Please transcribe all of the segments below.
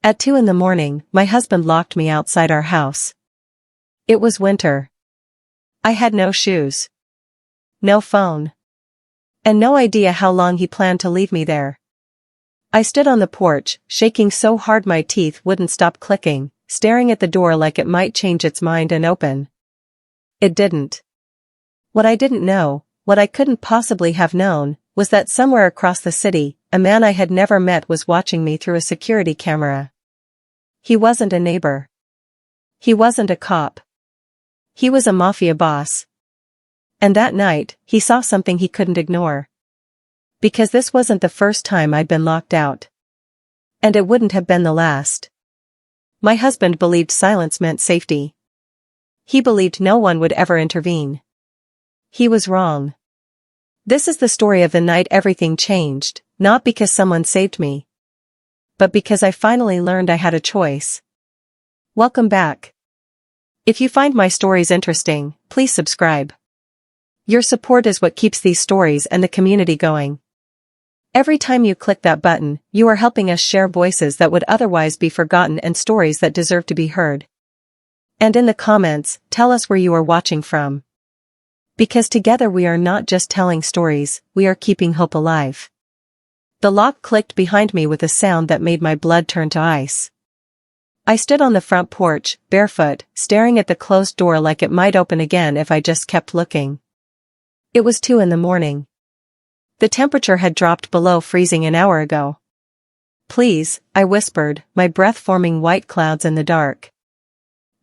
At 2 in the morning, my husband locked me outside our house. It was winter. I had no shoes, no phone, and no idea how long he planned to leave me there. I stood on the porch, shaking so hard my teeth wouldn't stop clicking, staring at the door like it might change its mind and open. It didn't. What I didn't know, what I couldn't possibly have known, was that somewhere across the city, a man I had never met was watching me through a security camera. He wasn't a neighbor. He wasn't a cop. He was a mafia boss. And that night, he saw something he couldn't ignore. Because this wasn't the first time I'd been locked out. And it wouldn't have been the last. My husband believed silence meant safety. He believed no one would ever intervene. He was wrong. This is the story of the night everything changed, not because someone saved me, but because I finally learned I had a choice. Welcome back. If you find my stories interesting, please subscribe. Your support is what keeps these stories and the community going. Every time you click that button, you are helping us share voices that would otherwise be forgotten and stories that deserve to be heard. And in the comments, tell us where you are watching from. Because together we are not just telling stories, we are keeping hope alive. The lock clicked behind me with a sound that made my blood turn to ice. I stood on the front porch, barefoot, staring at the closed door like it might open again if I just kept looking. It was 2 in the morning. The temperature had dropped below freezing an hour ago. Please, I whispered, my breath forming white clouds in the dark.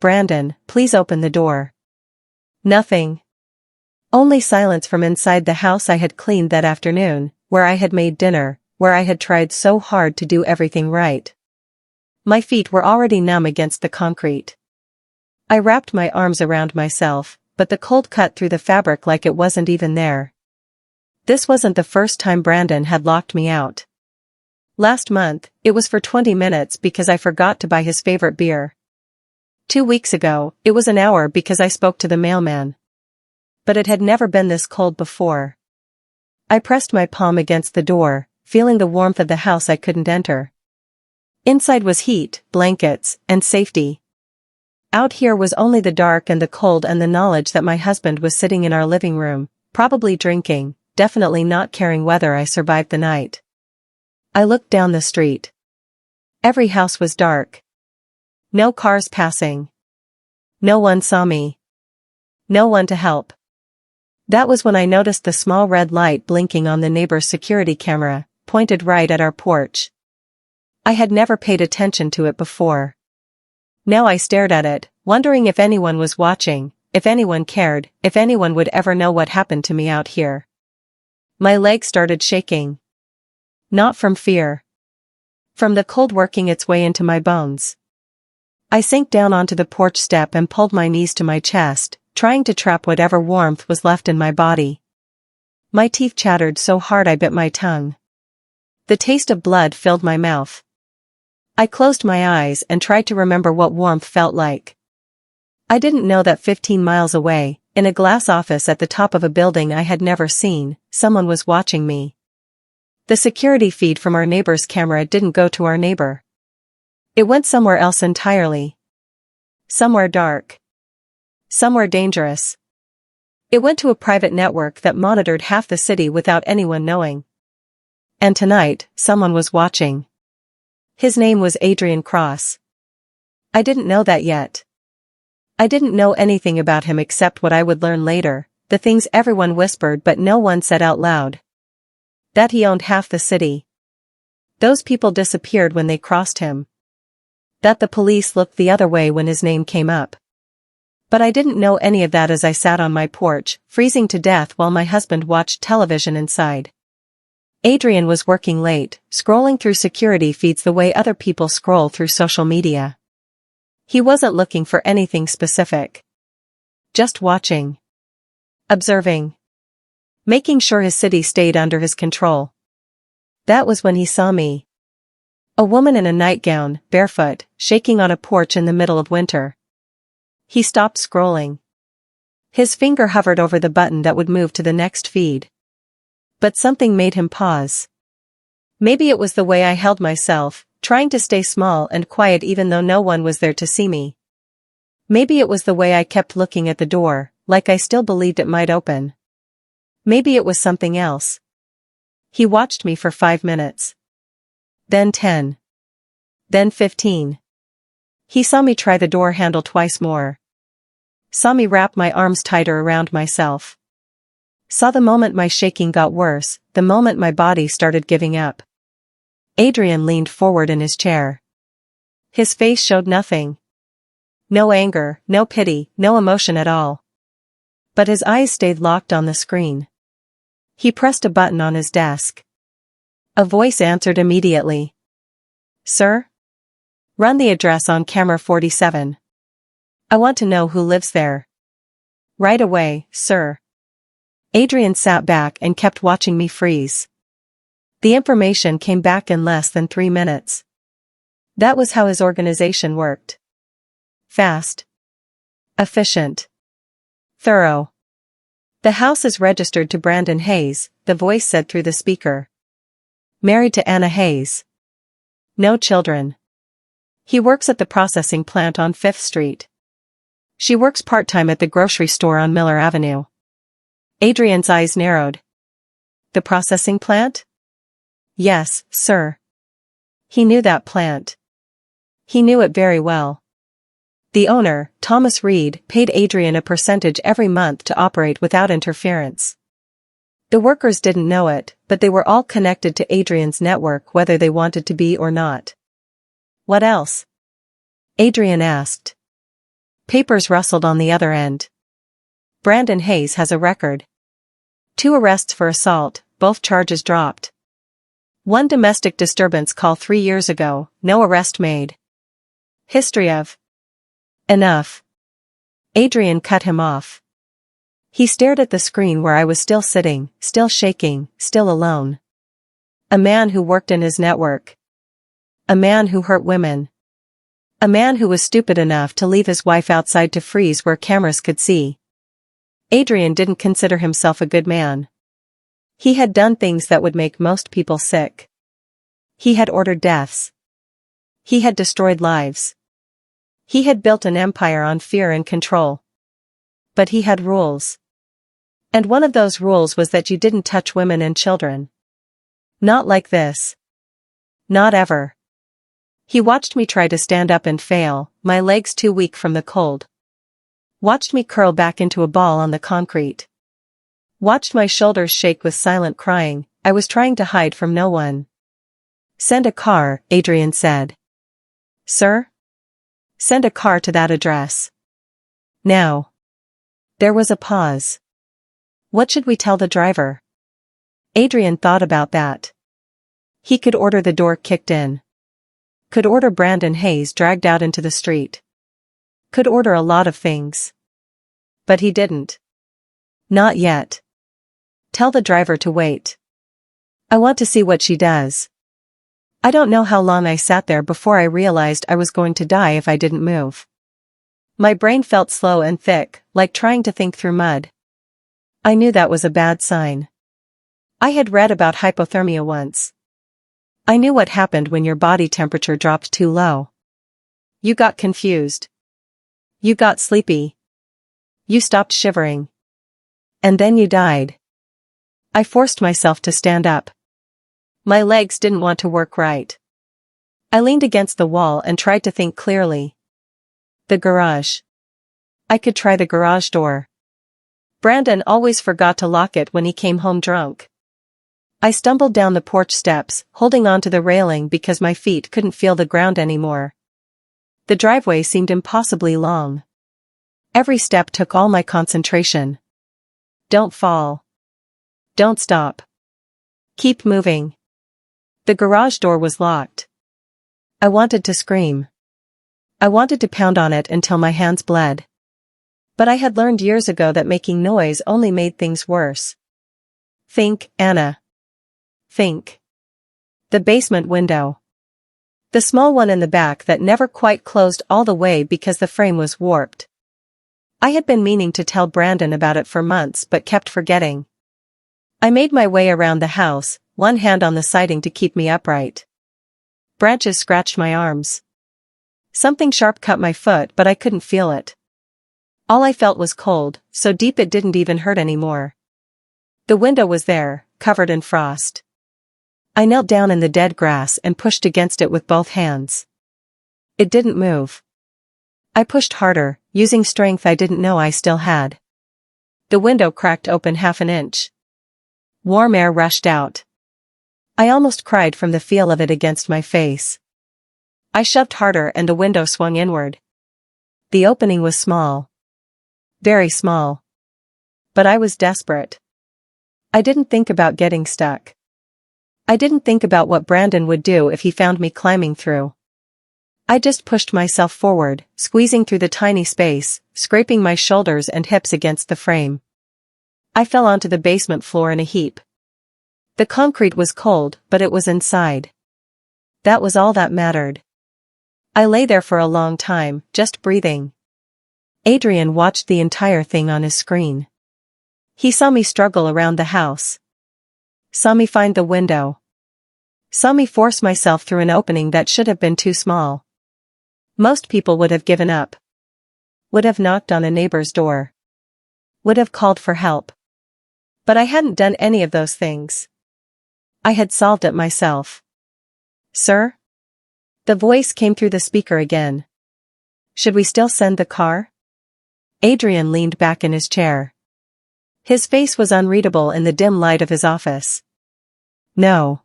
Brandon, please open the door. Nothing. Only silence from inside the house I had cleaned that afternoon, where I had made dinner, where I had tried so hard to do everything right. My feet were already numb against the concrete. I wrapped my arms around myself, but the cold cut through the fabric like it wasn't even there. This wasn't the first time Brandon had locked me out. Last month, it was for 20 minutes because I forgot to buy his favorite beer. 2 weeks ago, it was an hour because I spoke to the mailman. But it had never been this cold before. I pressed my palm against the door, feeling the warmth of the house I couldn't enter. Inside was heat, blankets, and safety. Out here was only the dark and the cold and the knowledge that my husband was sitting in our living room, probably drinking, definitely not caring whether I survived the night. I looked down the street. Every house was dark. No cars passing. No one saw me. No one to help. That was when I noticed the small red light blinking on the neighbor's security camera, pointed right at our porch. I had never paid attention to it before. Now I stared at it, wondering if anyone was watching, if anyone cared, if anyone would ever know what happened to me out here. My legs started shaking. Not from fear. From the cold working its way into my bones. I sank down onto the porch step and pulled my knees to my chest, trying to trap whatever warmth was left in my body. My teeth chattered so hard I bit my tongue. The taste of blood filled my mouth. I closed my eyes and tried to remember what warmth felt like. I didn't know that 15 miles away, in a glass office at the top of a building I had never seen, someone was watching me. The security feed from our neighbor's camera didn't go to our neighbor. It went somewhere else entirely. Somewhere dark. Somewhere dangerous. It went to a private network that monitored half the city without anyone knowing. And tonight, someone was watching. His name was Adrian Cross. I didn't know that yet. I didn't know anything about him except what I would learn later, the things everyone whispered but no one said out loud. That he owned half the city. Those people disappeared when they crossed him. That the police looked the other way when his name came up. But I didn't know any of that as I sat on my porch, freezing to death while my husband watched television inside. Adrian was working late, scrolling through security feeds the way other people scroll through social media. He wasn't looking for anything specific. Just watching. Observing. Making sure his city stayed under his control. That was when he saw me. A woman in a nightgown, barefoot, shaking on a porch in the middle of winter. He stopped scrolling. His finger hovered over the button that would move to the next feed. But something made him pause. Maybe it was the way I held myself, trying to stay small and quiet even though no one was there to see me. Maybe it was the way I kept looking at the door, like I still believed it might open. Maybe it was something else. He watched me for 5 minutes. Then 10. Then 15. He saw me try the door handle twice more. Saw me wrap my arms tighter around myself. Saw the moment my shaking got worse, the moment my body started giving up. Adrian leaned forward in his chair. His face showed nothing. No anger, no pity, no emotion at all. But his eyes stayed locked on the screen. He pressed a button on his desk. A voice answered immediately. Sir? Run the address on camera 47. I want to know who lives there. Right away, sir. Adrian sat back and kept watching me freeze. The information came back in less than 3 minutes. That was how his organization worked. Fast. Efficient. Thorough. The house is registered to Brandon Hayes, the voice said through the speaker. Married to Anna Hayes. No children. He works at the processing plant on 5th Street. She works part-time at the grocery store on Miller Avenue. Adrian's eyes narrowed. The processing plant? Yes, sir. He knew that plant. He knew it very well. The owner, Thomas Reed, paid Adrian a percentage every month to operate without interference. The workers didn't know it, but they were all connected to Adrian's network whether they wanted to be or not. What else? Adrian asked. Papers rustled on the other end. Brandon Hayes has a record. 2 arrests for assault, both charges dropped. 1 domestic disturbance call 3 years ago, no arrest made. History of. Enough. Adrian cut him off. He stared at the screen where I was still sitting, still shaking, still alone. A man who worked in his network. A man who hurt women. A man who was stupid enough to leave his wife outside to freeze where cameras could see. Adrian didn't consider himself a good man. He had done things that would make most people sick. He had ordered deaths. He had destroyed lives. He had built an empire on fear and control. But he had rules. And one of those rules was that you didn't touch women and children. Not like this. Not ever. He watched me try to stand up and fail, my legs too weak from the cold. Watched me curl back into a ball on the concrete. Watched my shoulders shake with silent crying. I was trying to hide from no one. Send a car, Adrian said. Sir? Send a car to that address. Now. There was a pause. What should we tell the driver? Adrian thought about that. He could order the door kicked in. Could order Brandon Hayes dragged out into the street. Could order a lot of things. But he didn't. Not yet. Tell the driver to wait. I want to see what she does. I don't know how long I sat there before I realized I was going to die if I didn't move. My brain felt slow and thick, like trying to think through mud. I knew that was a bad sign. I had read about hypothermia once. I knew what happened when your body temperature dropped too low. You got confused. You got sleepy. You stopped shivering. And then you died. I forced myself to stand up. My legs didn't want to work right. I leaned against the wall and tried to think clearly. The garage. I could try the garage door. Brandon always forgot to lock it when he came home drunk. I stumbled down the porch steps, holding onto the railing because my feet couldn't feel the ground anymore. The driveway seemed impossibly long. Every step took all my concentration. Don't fall. Don't stop. Keep moving. The garage door was locked. I wanted to scream. I wanted to pound on it until my hands bled. But I had learned years ago that making noise only made things worse. Think, Anna. Think. The basement window. The small one in the back that never quite closed all the way because the frame was warped. I had been meaning to tell Brandon about it for months but kept forgetting. I made my way around the house, one hand on the siding to keep me upright. Branches scratched my arms. Something sharp cut my foot, but I couldn't feel it. All I felt was cold, so deep it didn't even hurt anymore. The window was there, covered in frost. I knelt down in the dead grass and pushed against it with both hands. It didn't move. I pushed harder, using strength I didn't know I still had. The window cracked open half an inch. Warm air rushed out. I almost cried from the feel of it against my face. I shoved harder and the window swung inward. The opening was small. Very small. But I was desperate. I didn't think about getting stuck. I didn't think about what Brandon would do if he found me climbing through. I just pushed myself forward, squeezing through the tiny space, scraping my shoulders and hips against the frame. I fell onto the basement floor in a heap. The concrete was cold, but it was inside. That was all that mattered. I lay there for a long time, just breathing. Adrian watched the entire thing on his screen. He saw me struggle around the house. Saw me find the window. Saw me force myself through an opening that should have been too small. Most people would have given up. Would have knocked on a neighbor's door. Would have called for help. But I hadn't done any of those things. I had solved it myself. Sir? The voice came through the speaker again. Should we still send the car? Adrian leaned back in his chair. His face was unreadable in the dim light of his office. No.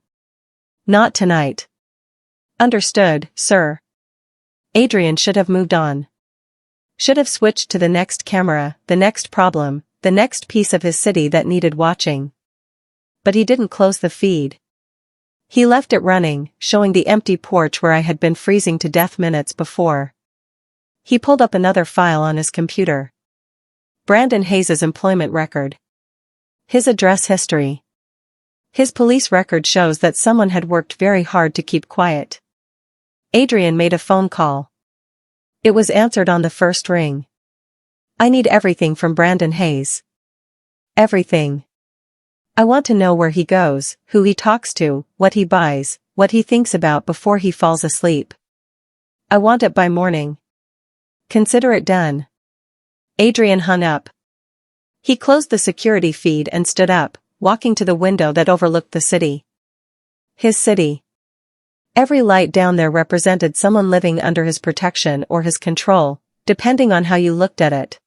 Not tonight. Understood, sir. Adrian should have moved on. Should have switched to the next camera, the next problem, the next piece of his city that needed watching. But he didn't close the feed. He left it running, showing the empty porch where I had been freezing to death minutes before. He pulled up another file on his computer. Brandon Hayes' employment record. His address history. His police record shows that someone had worked very hard to keep quiet. Adrian made a phone call. It was answered on the first ring. I need everything from Brandon Hayes. Everything. I want to know where he goes, who he talks to, what he buys, what he thinks about before he falls asleep. I want it by morning. Consider it done. Adrian hung up. He closed the security feed and stood up, walking to the window that overlooked the city. His city. Every light down there represented someone living under his protection or his control, depending on how you looked at it.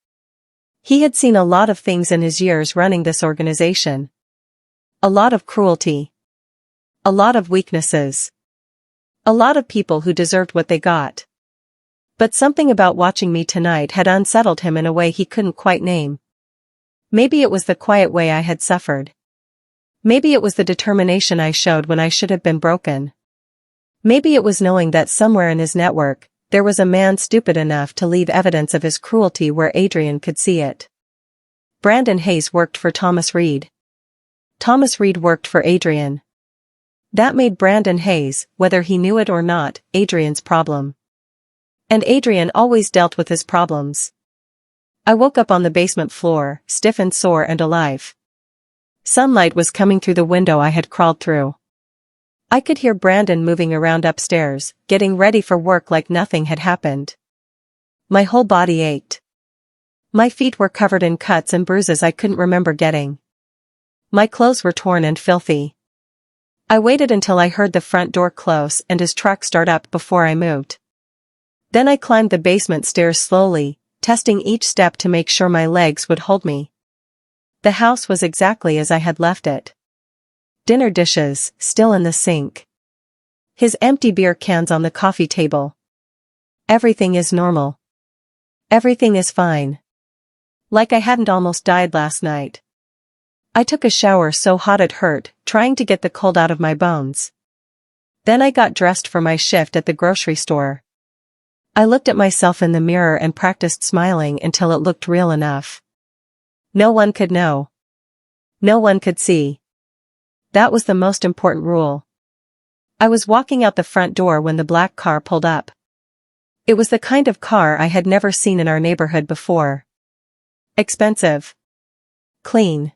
He had seen a lot of things in his years running this organization. A lot of cruelty. A lot of weaknesses. A lot of people who deserved what they got. But something about watching me tonight had unsettled him in a way he couldn't quite name. Maybe it was the quiet way I had suffered. Maybe it was the determination I showed when I should have been broken. Maybe it was knowing that somewhere in his network, there was a man stupid enough to leave evidence of his cruelty where Adrian could see it. Brandon Hayes worked for Thomas Reed. Thomas Reed worked for Adrian. That made Brandon Hayes, whether he knew it or not, Adrian's problem. And Adrian always dealt with his problems. I woke up on the basement floor, stiff and sore and alive. Sunlight was coming through the window I had crawled through. I could hear Brandon moving around upstairs, getting ready for work like nothing had happened. My whole body ached. My feet were covered in cuts and bruises I couldn't remember getting. My clothes were torn and filthy. I waited until I heard the front door close and his truck start up before I moved. Then I climbed the basement stairs slowly, testing each step to make sure my legs would hold me. The house was exactly as I had left it. Dinner dishes, still in the sink. His empty beer cans on the coffee table. Everything is normal. Everything is fine. Like I hadn't almost died last night. I took a shower so hot it hurt, trying to get the cold out of my bones. Then I got dressed for my shift at the grocery store. I looked at myself in the mirror and practiced smiling until it looked real enough. No one could know. No one could see. That was the most important rule. I was walking out the front door when the black car pulled up. It was the kind of car I had never seen in our neighborhood before. Expensive. Clean.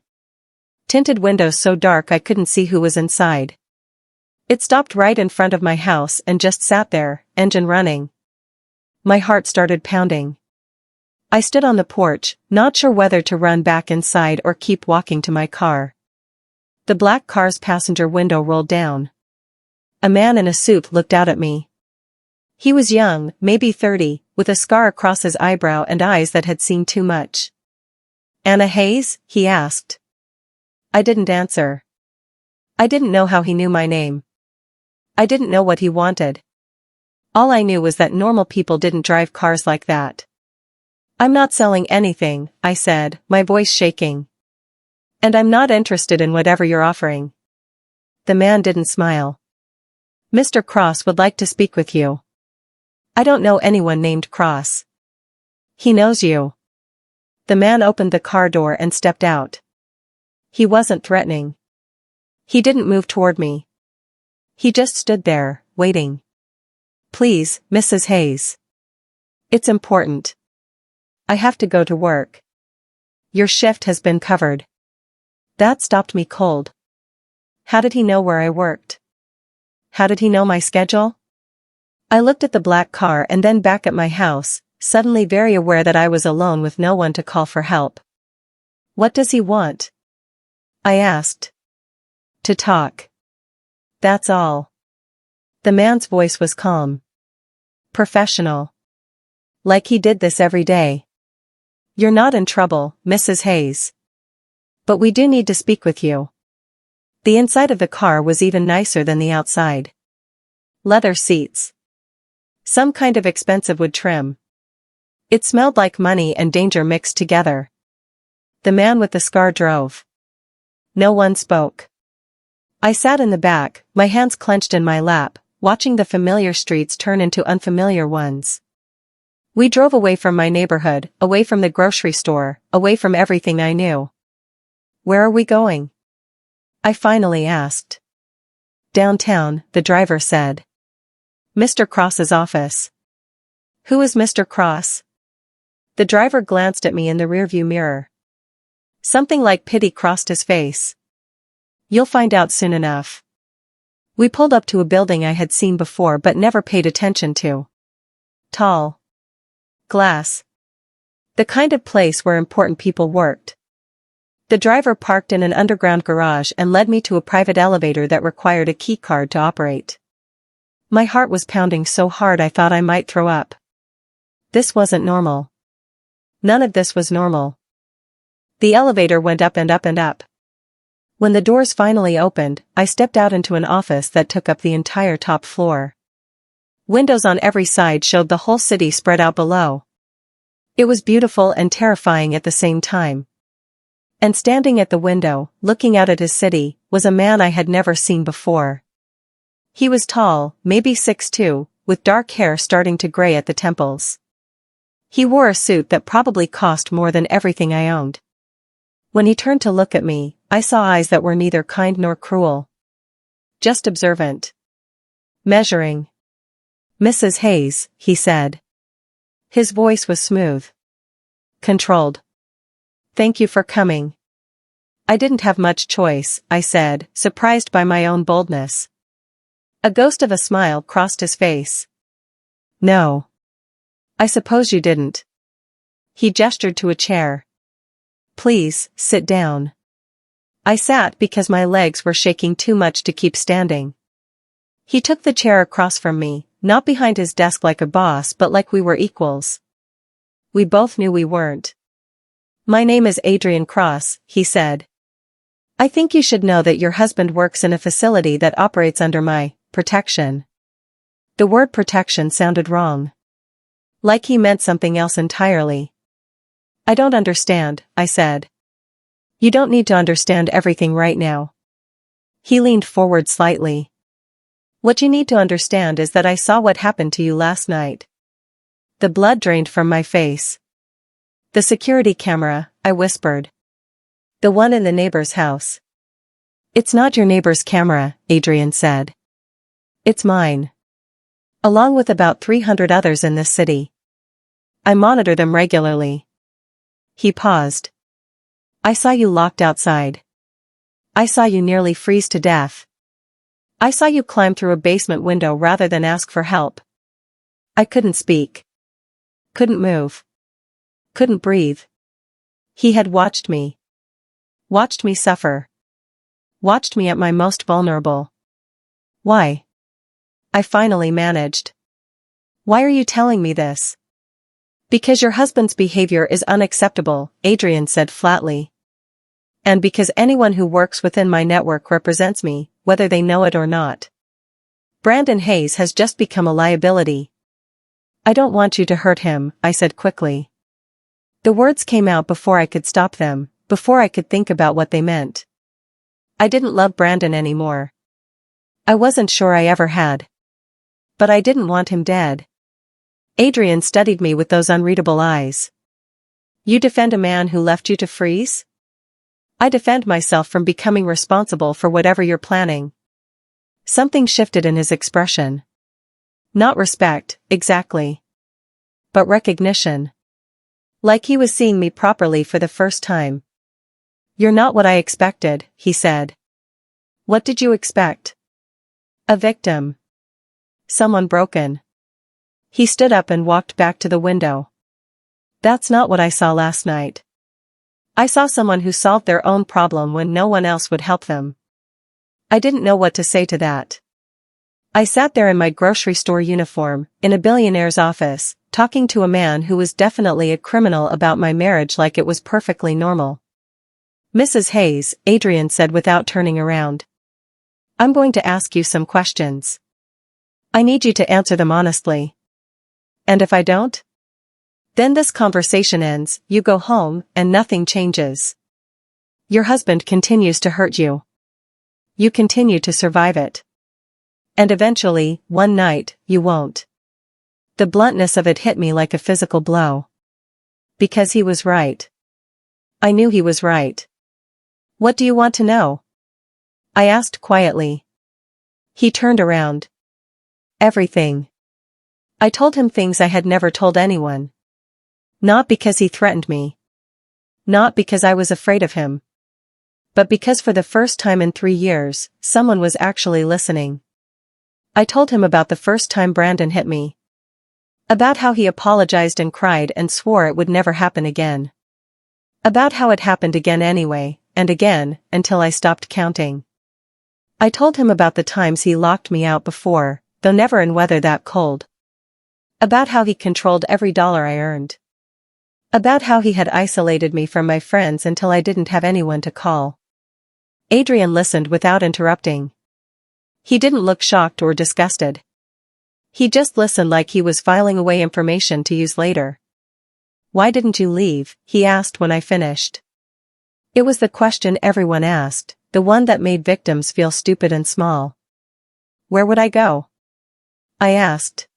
Tinted windows so dark I couldn't see who was inside. It stopped right in front of my house and just sat there, engine running. My heart started pounding. I stood on the porch, not sure whether to run back inside or keep walking to my car. The black car's passenger window rolled down. A man in a suit looked out at me. He was young, maybe 30, with a scar across his eyebrow and eyes that had seen too much. "Anna Hayes?" he asked. I didn't answer. I didn't know how he knew my name. I didn't know what he wanted. All I knew was that normal people didn't drive cars like that. "I'm not selling anything," I said, my voice shaking. "And I'm not interested in whatever you're offering." The man didn't smile. "Mr. Cross would like to speak with you." "I don't know anyone named Cross." "He knows you." The man opened the car door and stepped out. He wasn't threatening. He didn't move toward me. He just stood there, waiting. "Please, Mrs. Hayes. It's important. I have to go to work. Your shift has been covered." That stopped me cold. How did he know where I worked? How did he know my schedule? I looked at the black car and then back at my house, suddenly very aware that I was alone with no one to call for help. "What does he want?" I asked. "To talk. That's all." The man's voice was calm. Professional. Like he did this every day. "You're not in trouble, Mrs. Hayes. But we do need to speak with you." The inside of the car was even nicer than the outside. Leather seats. Some kind of expensive wood trim. It smelled like money and danger mixed together. The man with the scar drove. No one spoke. I sat in the back, my hands clenched in my lap, watching the familiar streets turn into unfamiliar ones. We drove away from my neighborhood, away from the grocery store, away from everything I knew. "Where are we going?" I finally asked. "Downtown," the driver said. "Mr. Cross's office." "Who is Mr. Cross?" The driver glanced at me in the rearview mirror. Something like pity crossed his face. "You'll find out soon enough." We pulled up to a building I had seen before but never paid attention to. Tall. Glass. The kind of place where important people worked. The driver parked in an underground garage and led me to a private elevator that required a key card to operate. My heart was pounding so hard I thought I might throw up. This wasn't normal. None of this was normal. The elevator went up and up and up. When the doors finally opened, I stepped out into an office that took up the entire top floor. Windows on every side showed the whole city spread out below. It was beautiful and terrifying at the same time. And standing at the window, looking out at his city, was a man I had never seen before. He was tall, maybe 6'2", with dark hair starting to gray at the temples. He wore a suit that probably cost more than everything I owned. When he turned to look at me, I saw eyes that were neither kind nor cruel. Just observant. Measuring. "Mrs. Hayes," he said. His voice was smooth. Controlled. "Thank you for coming." "I didn't have much choice," I said, surprised by my own boldness. A ghost of a smile crossed his face. "No. I suppose you didn't." He gestured to a chair. "Please, sit down." I sat because my legs were shaking too much to keep standing. He took the chair across from me, not behind his desk like a boss but like we were equals. We both knew we weren't. "My name is Adrian Cross," he said. "I think you should know that your husband works in a facility that operates under my protection." The word protection sounded wrong. Like he meant something else entirely. "I don't understand," I said. "You don't need to understand everything right now." He leaned forward slightly. "What you need to understand is that I saw what happened to you last night." The blood drained from my face. "The security camera," I whispered. "The one in the neighbor's house." "It's not your neighbor's camera," Adrian said. "It's mine. Along with about 300 others in this city. I monitor them regularly." He paused. "I saw you locked outside. I saw you nearly freeze to death. I saw you climb through a basement window rather than ask for help. I couldn't speak. Couldn't move. Couldn't breathe. He had watched me. Watched me suffer. Watched me at my most vulnerable. Why? I finally managed. Why are you telling me this? Because your husband's behavior is unacceptable, Adrian said flatly. And because anyone who works within my network represents me, whether they know it or not. Brandon Hayes has just become a liability. I don't want you to hurt him, I said quickly. The words came out before I could stop them, before I could think about what they meant. I didn't love Brandon anymore. I wasn't sure I ever had. But I didn't want him dead. Adrian studied me with those unreadable eyes. You defend a man who left you to freeze? I defend myself from becoming responsible for whatever you're planning. Something shifted in his expression. Not respect, exactly. But recognition. Like he was seeing me properly for the first time. You're not what I expected, he said. What did you expect? A victim. Someone broken. He stood up and walked back to the window. That's not what I saw last night. I saw someone who solved their own problem when no one else would help them. I didn't know what to say to that. I sat there in my grocery store uniform, in a billionaire's office, talking to a man who was definitely a criminal about my marriage like it was perfectly normal. Mrs. Hayes, Adrian said without turning around. I'm going to ask you some questions. I need you to answer them honestly. And if I don't? Then this conversation ends, you go home, and nothing changes. Your husband continues to hurt you. You continue to survive it. And eventually, one night, you won't. The bluntness of it hit me like a physical blow. Because he was right. I knew he was right. What do you want to know? I asked quietly. He turned around. Everything. I told him things I had never told anyone. Not because he threatened me. Not because I was afraid of him. But because for the first time in 3 years, someone was actually listening. I told him about the first time Brandon hit me. About how he apologized and cried and swore it would never happen again. About how it happened again anyway, and again, until I stopped counting. I told him about the times he locked me out before, though never in weather that cold. About how he controlled every dollar I earned. About how he had isolated me from my friends until I didn't have anyone to call. Adrian listened without interrupting. He didn't look shocked or disgusted. He just listened like he was filing away information to use later. Why didn't you leave? He asked when I finished. It was the question everyone asked, the one that made victims feel stupid and small. Where would I go? I asked.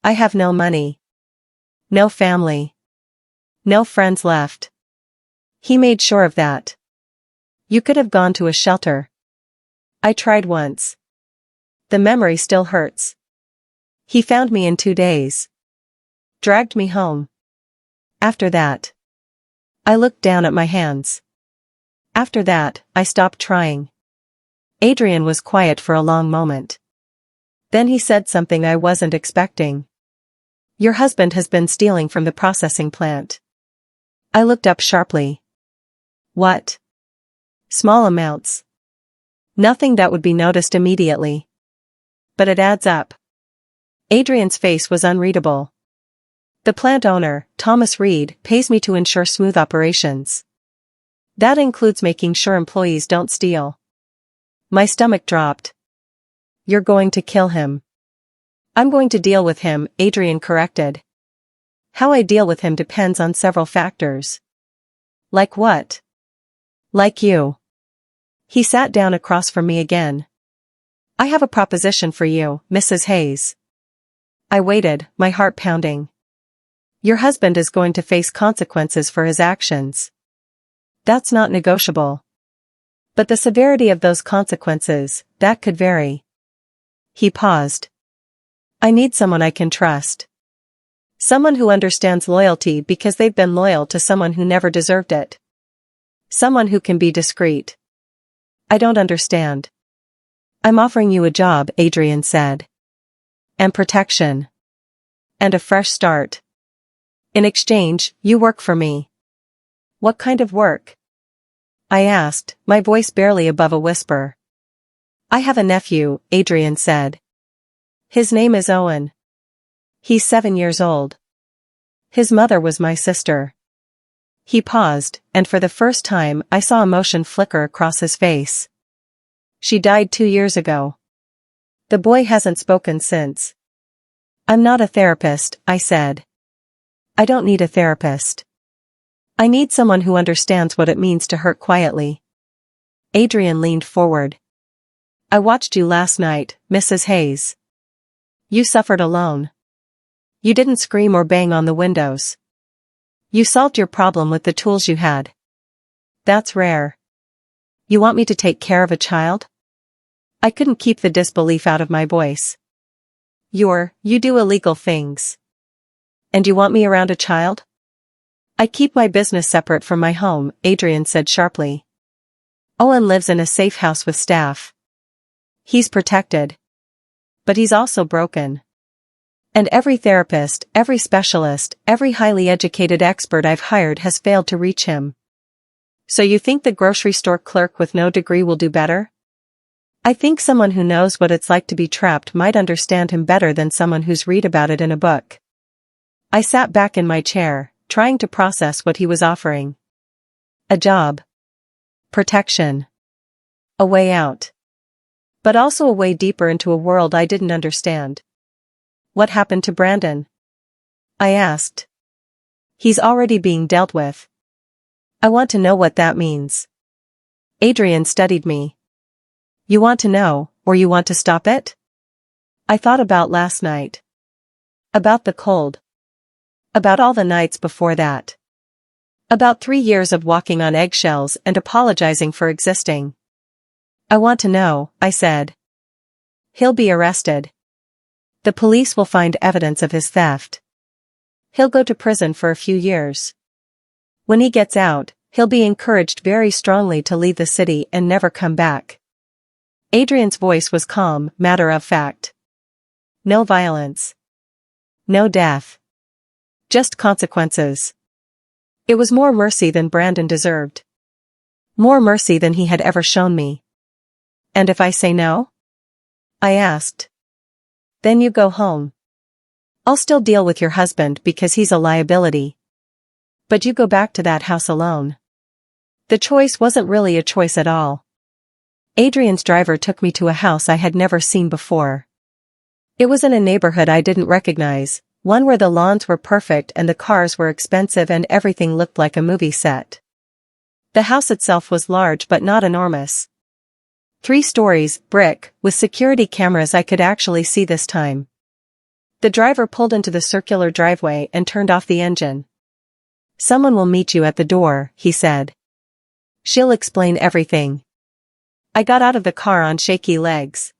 I have no money. No family. No friends left. He made sure of that. You could have gone to a shelter. I tried once. The memory still hurts. He found me in 2 days. Dragged me home. After that. I looked down at my hands. After that, I stopped trying. Adrian was quiet for a long moment. Then he said something I wasn't expecting. Your husband has been stealing from the processing plant. I looked up sharply. What? Small amounts. Nothing that would be noticed immediately. But it adds up. Adrian's face was unreadable. The plant owner, Thomas Reed, pays me to ensure smooth operations. That includes making sure employees don't steal. My stomach dropped. You're going to kill him. I'm going to deal with him, Adrian corrected. How I deal with him depends on several factors. Like what? Like you. He sat down across from me again. I have a proposition for you, Mrs. Hayes. I waited, my heart pounding. Your husband is going to face consequences for his actions. That's not negotiable. But the severity of those consequences, that could vary. He paused. I need someone I can trust. Someone who understands loyalty because they've been loyal to someone who never deserved it. Someone who can be discreet. I don't understand. I'm offering you a job, Adrian said. And protection. And a fresh start. In exchange, you work for me. What kind of work? I asked, my voice barely above a whisper. I have a nephew, Adrian said. His name is Owen. He's 7 years old. His mother was my sister. He paused, and for the first time I saw emotion flicker across his face. She died 2 years ago. The boy hasn't spoken since. I'm not a therapist, I said. I don't need a therapist. I need someone who understands what it means to hurt quietly. Adrian leaned forward. I watched you last night, Mrs. Hayes. You suffered alone. You didn't scream or bang on the windows. You solved your problem with the tools you had. That's rare. You want me to take care of a child? I couldn't keep the disbelief out of my voice. You do illegal things. And you want me around a child? I keep my business separate from my home, Adrian said sharply. Owen lives in a safe house with staff. He's protected. But he's also broken. And every therapist, every specialist, every highly educated expert I've hired has failed to reach him. So you think the grocery store clerk with no degree will do better? I think someone who knows what it's like to be trapped might understand him better than someone who's read about it in a book. I sat back in my chair, trying to process what he was offering. A job. Protection. A way out. But also a way deeper into a world I didn't understand. What happened to Brandon? I asked. He's already being dealt with. I want to know what that means. Adrian studied me. You want to know, or you want to stop it? I thought about last night. About the cold. About all the nights before that. About 3 years of walking on eggshells and apologizing for existing. I want to know, I said. He'll be arrested. The police will find evidence of his theft. He'll go to prison for a few years. When he gets out, he'll be encouraged very strongly to leave the city and never come back. Adrian's voice was calm, matter of fact. No violence. No death. Just consequences. It was more mercy than Brandon deserved. More mercy than he had ever shown me. And if I say no? I asked. Then you go home. I'll still deal with your husband because he's a liability. But you go back to that house alone. The choice wasn't really a choice at all. Adrian's driver took me to a house I had never seen before. It was in a neighborhood I didn't recognize, one where the lawns were perfect and the cars were expensive and everything looked like a movie set. The house itself was large but not enormous. 3 stories, brick, with security cameras I could actually see this time. The driver pulled into the circular driveway and turned off the engine. Someone will meet you at the door, he said. She'll explain everything. I got out of the car on shaky legs.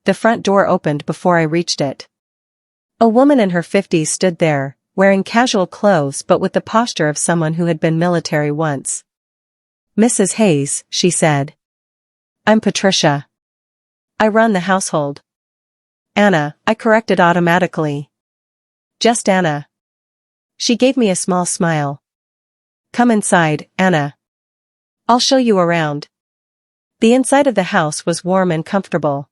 The front door opened before I reached it. A woman in her 50s stood there, wearing casual clothes but with the posture of someone who had been military once. Mrs. Hayes, she said. I'm Patricia. I run the household. Anna, I corrected automatically. Just Anna. She gave me a small smile. Come inside, Anna. I'll show you around. The inside of the house was warm and comfortable.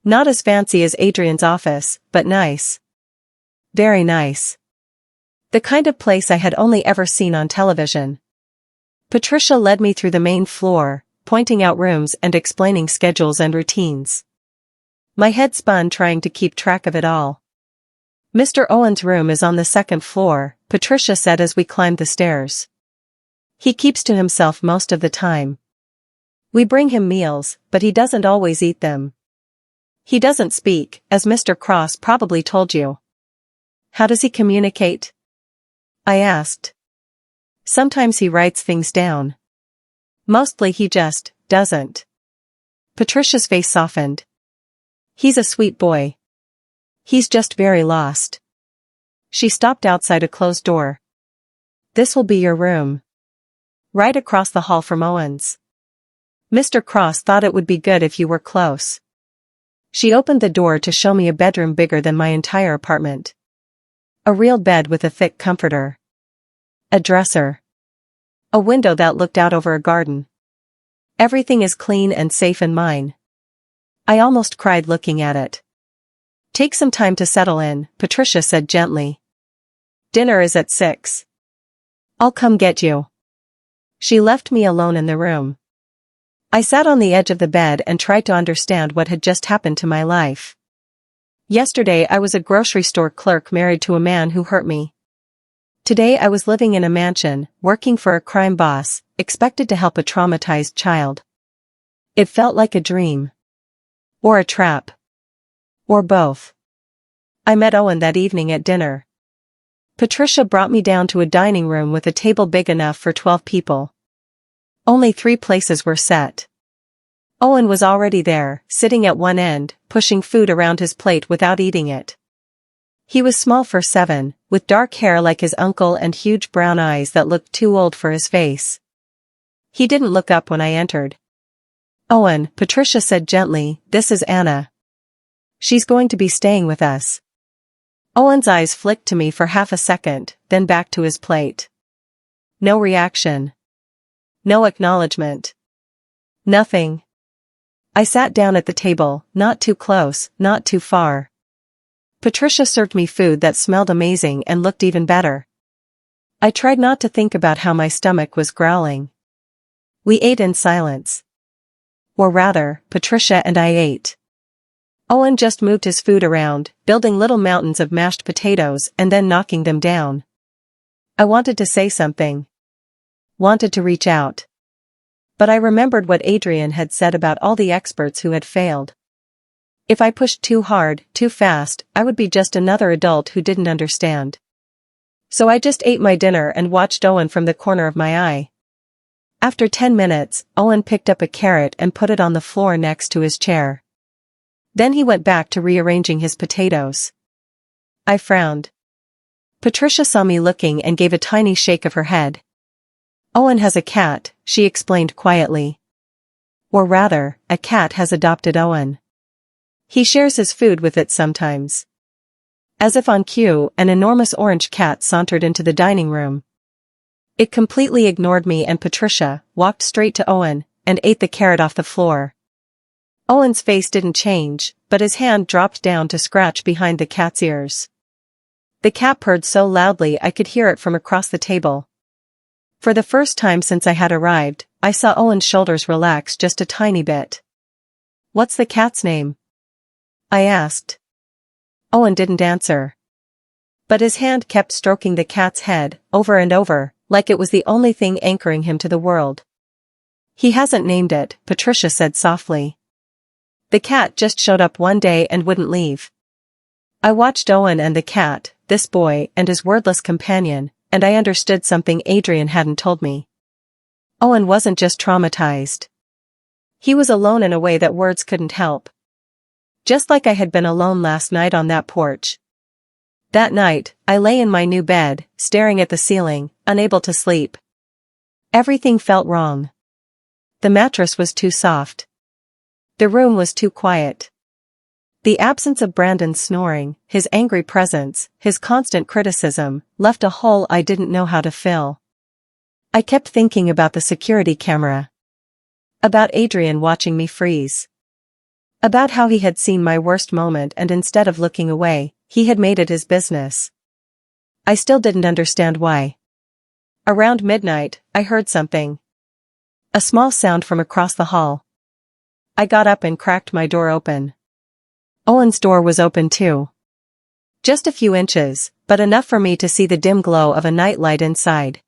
Not as fancy as Adrian's office, but nice. Very nice. The kind of place I had only ever seen on television. Patricia led me through the main floor, pointing out rooms and explaining schedules and routines. My head spun trying to keep track of it all. Mr. Owen's room is on the 2nd floor, Patricia said as we climbed the stairs. He keeps to himself most of the time. We bring him meals, but he doesn't always eat them. He doesn't speak, as Mr. Cross probably told you. How does he communicate? I asked. Sometimes he writes things down. Mostly he just doesn't. Patricia's face softened. He's a sweet boy. He's just very lost. She stopped outside a closed door. This will be your room. Right across the hall from Owen's. Mr. Cross thought it would be good if you were close. She opened the door to show me a bedroom bigger than my entire apartment. A real bed with a thick comforter. A dresser. A window that looked out over a garden. Everything is clean and safe in mine. I almost cried looking at it. Take some time to settle in, Patricia said gently. Dinner is at 6. I'll come get you. She left me alone in the room. I sat on the edge of the bed and tried to understand what had just happened to my life. Yesterday I was a grocery store clerk married to a man who hurt me. Today I was living in a mansion, working for a crime boss, expected to help a traumatized child. It felt like a dream. Or a trap. Or both. I met Owen that evening at dinner. Patricia brought me down to a dining room with a table big enough for 12 people. Only 3 places were set. Owen was already there, sitting at one end, pushing food around his plate without eating it. He was small for 7, with dark hair like his uncle and huge brown eyes that looked too old for his face. He didn't look up when I entered. Owen, Patricia said gently, this is Anna. She's going to be staying with us. Owen's eyes flicked to me for half a second, then back to his plate. No reaction. No acknowledgement. Nothing. I sat down at the table, not too close, not too far. Patricia served me food that smelled amazing and looked even better. I tried not to think about how my stomach was growling. We ate in silence. Or rather, Patricia and I ate. Owen just moved his food around, building little mountains of mashed potatoes and then knocking them down. I wanted to say something. Wanted to reach out. But I remembered what Adrian had said about all the experts who had failed. If I pushed too hard, too fast, I would be just another adult who didn't understand. So I just ate my dinner and watched Owen from the corner of my eye. After 10 minutes, Owen picked up a carrot and put it on the floor next to his chair. Then he went back to rearranging his potatoes. I frowned. Patricia saw me looking and gave a tiny shake of her head. Owen has a cat, she explained quietly. Or rather, a cat has adopted Owen. He shares his food with it sometimes. As if on cue, an enormous orange cat sauntered into the dining room. It completely ignored me and Patricia, walked straight to Owen, and ate the carrot off the floor. Owen's face didn't change, but his hand dropped down to scratch behind the cat's ears. The cat purred so loudly I could hear it from across the table. For the first time since I had arrived, I saw Owen's shoulders relax just a tiny bit. What's the cat's name? I asked. Owen didn't answer. But his hand kept stroking the cat's head, over and over, like it was the only thing anchoring him to the world. He hasn't named it, Patricia said softly. The cat just showed up one day and wouldn't leave. I watched Owen and the cat, this boy and his wordless companion, and I understood something Adrian hadn't told me. Owen wasn't just traumatized. He was alone in a way that words couldn't help. Just like I had been alone last night on that porch. That night, I lay in my new bed, staring at the ceiling, unable to sleep. Everything felt wrong. The mattress was too soft. The room was too quiet. The absence of Brandon's snoring, his angry presence, his constant criticism, left a hole I didn't know how to fill. I kept thinking about the security camera. About Adrian watching me freeze. About how he had seen my worst moment and instead of looking away, he had made it his business. I still didn't understand why. Around midnight, I heard something. A small sound from across the hall. I got up and cracked my door open. Owen's door was open too. Just a few inches, but enough for me to see the dim glow of a nightlight inside.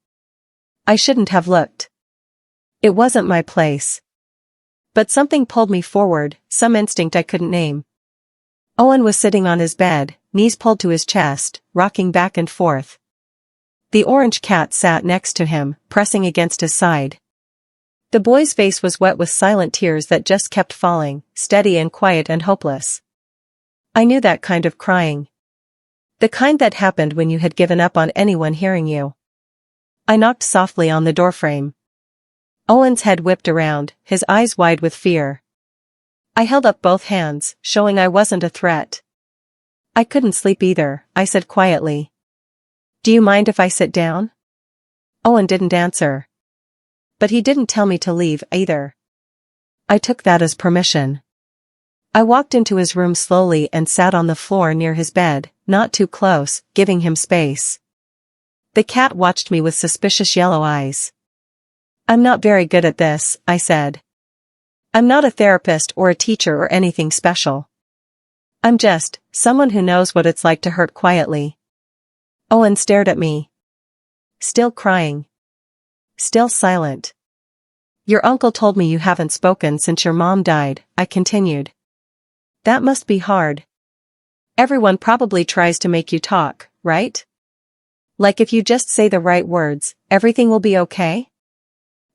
I shouldn't have looked. It wasn't my place. But something pulled me forward, some instinct I couldn't name. Owen was sitting on his bed, knees pulled to his chest, rocking back and forth. The orange cat sat next to him, pressing against his side. The boy's face was wet with silent tears that just kept falling, steady and quiet and hopeless. I knew that kind of crying. The kind that happened when you had given up on anyone hearing you. I knocked softly on the doorframe. Owen's head whipped around, his eyes wide with fear. I held up both hands, showing I wasn't a threat. I couldn't sleep either, I said quietly. Do you mind if I sit down? Owen didn't answer. But he didn't tell me to leave either. I took that as permission. I walked into his room slowly and sat on the floor near his bed, not too close, giving him space. The cat watched me with suspicious yellow eyes. I'm not very good at this, I said. I'm not a therapist or a teacher or anything special. I'm just someone who knows what it's like to hurt quietly. Owen stared at me. Still crying. Still silent. Your uncle told me you haven't spoken since your mom died, I continued. That must be hard. Everyone probably tries to make you talk, right? Like if you just say the right words, everything will be okay?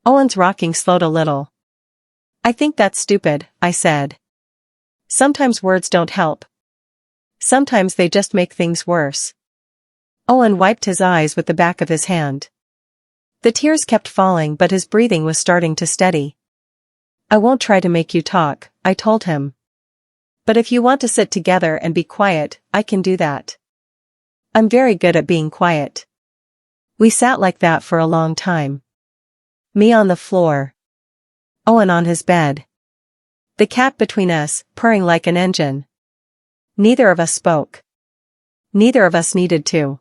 Owen's rocking slowed a little. I think that's stupid, I said. Sometimes words don't help. Sometimes they just make things worse. Owen wiped his eyes with the back of his hand. The tears kept falling but his breathing was starting to steady. I won't try to make you talk, I told him. But if you want to sit together and be quiet, I can do that. I'm very good at being quiet. We sat like that for a long time. Me on the floor. Owen on his bed. The cat between us, purring like an engine. Neither of us spoke. Neither of us needed to.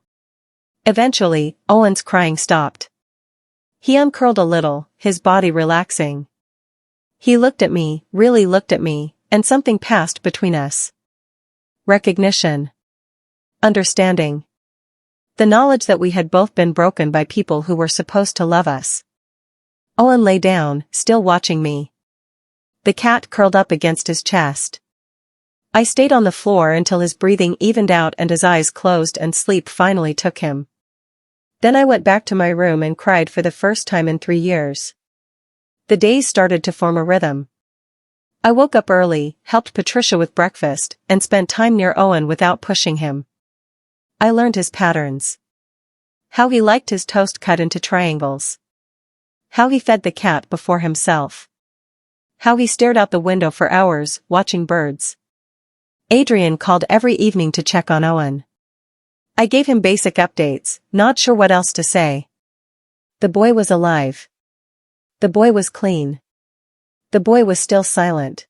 Eventually, Owen's crying stopped. He uncurled a little, his body relaxing. He looked at me, really looked at me, and something passed between us. Recognition. Understanding. The knowledge that we had both been broken by people who were supposed to love us. Owen lay down, still watching me. The cat curled up against his chest. I stayed on the floor until his breathing evened out and his eyes closed and sleep finally took him. Then I went back to my room and cried for the first time in 3 years. The days started to form a rhythm. I woke up early, helped Patricia with breakfast, and spent time near Owen without pushing him. I learned his patterns. How he liked his toast cut into triangles. How he fed the cat before himself. How he stared out the window for hours, watching birds. Adrian called every evening to check on Owen. I gave him basic updates, not sure what else to say. The boy was alive. The boy was clean. The boy was still silent.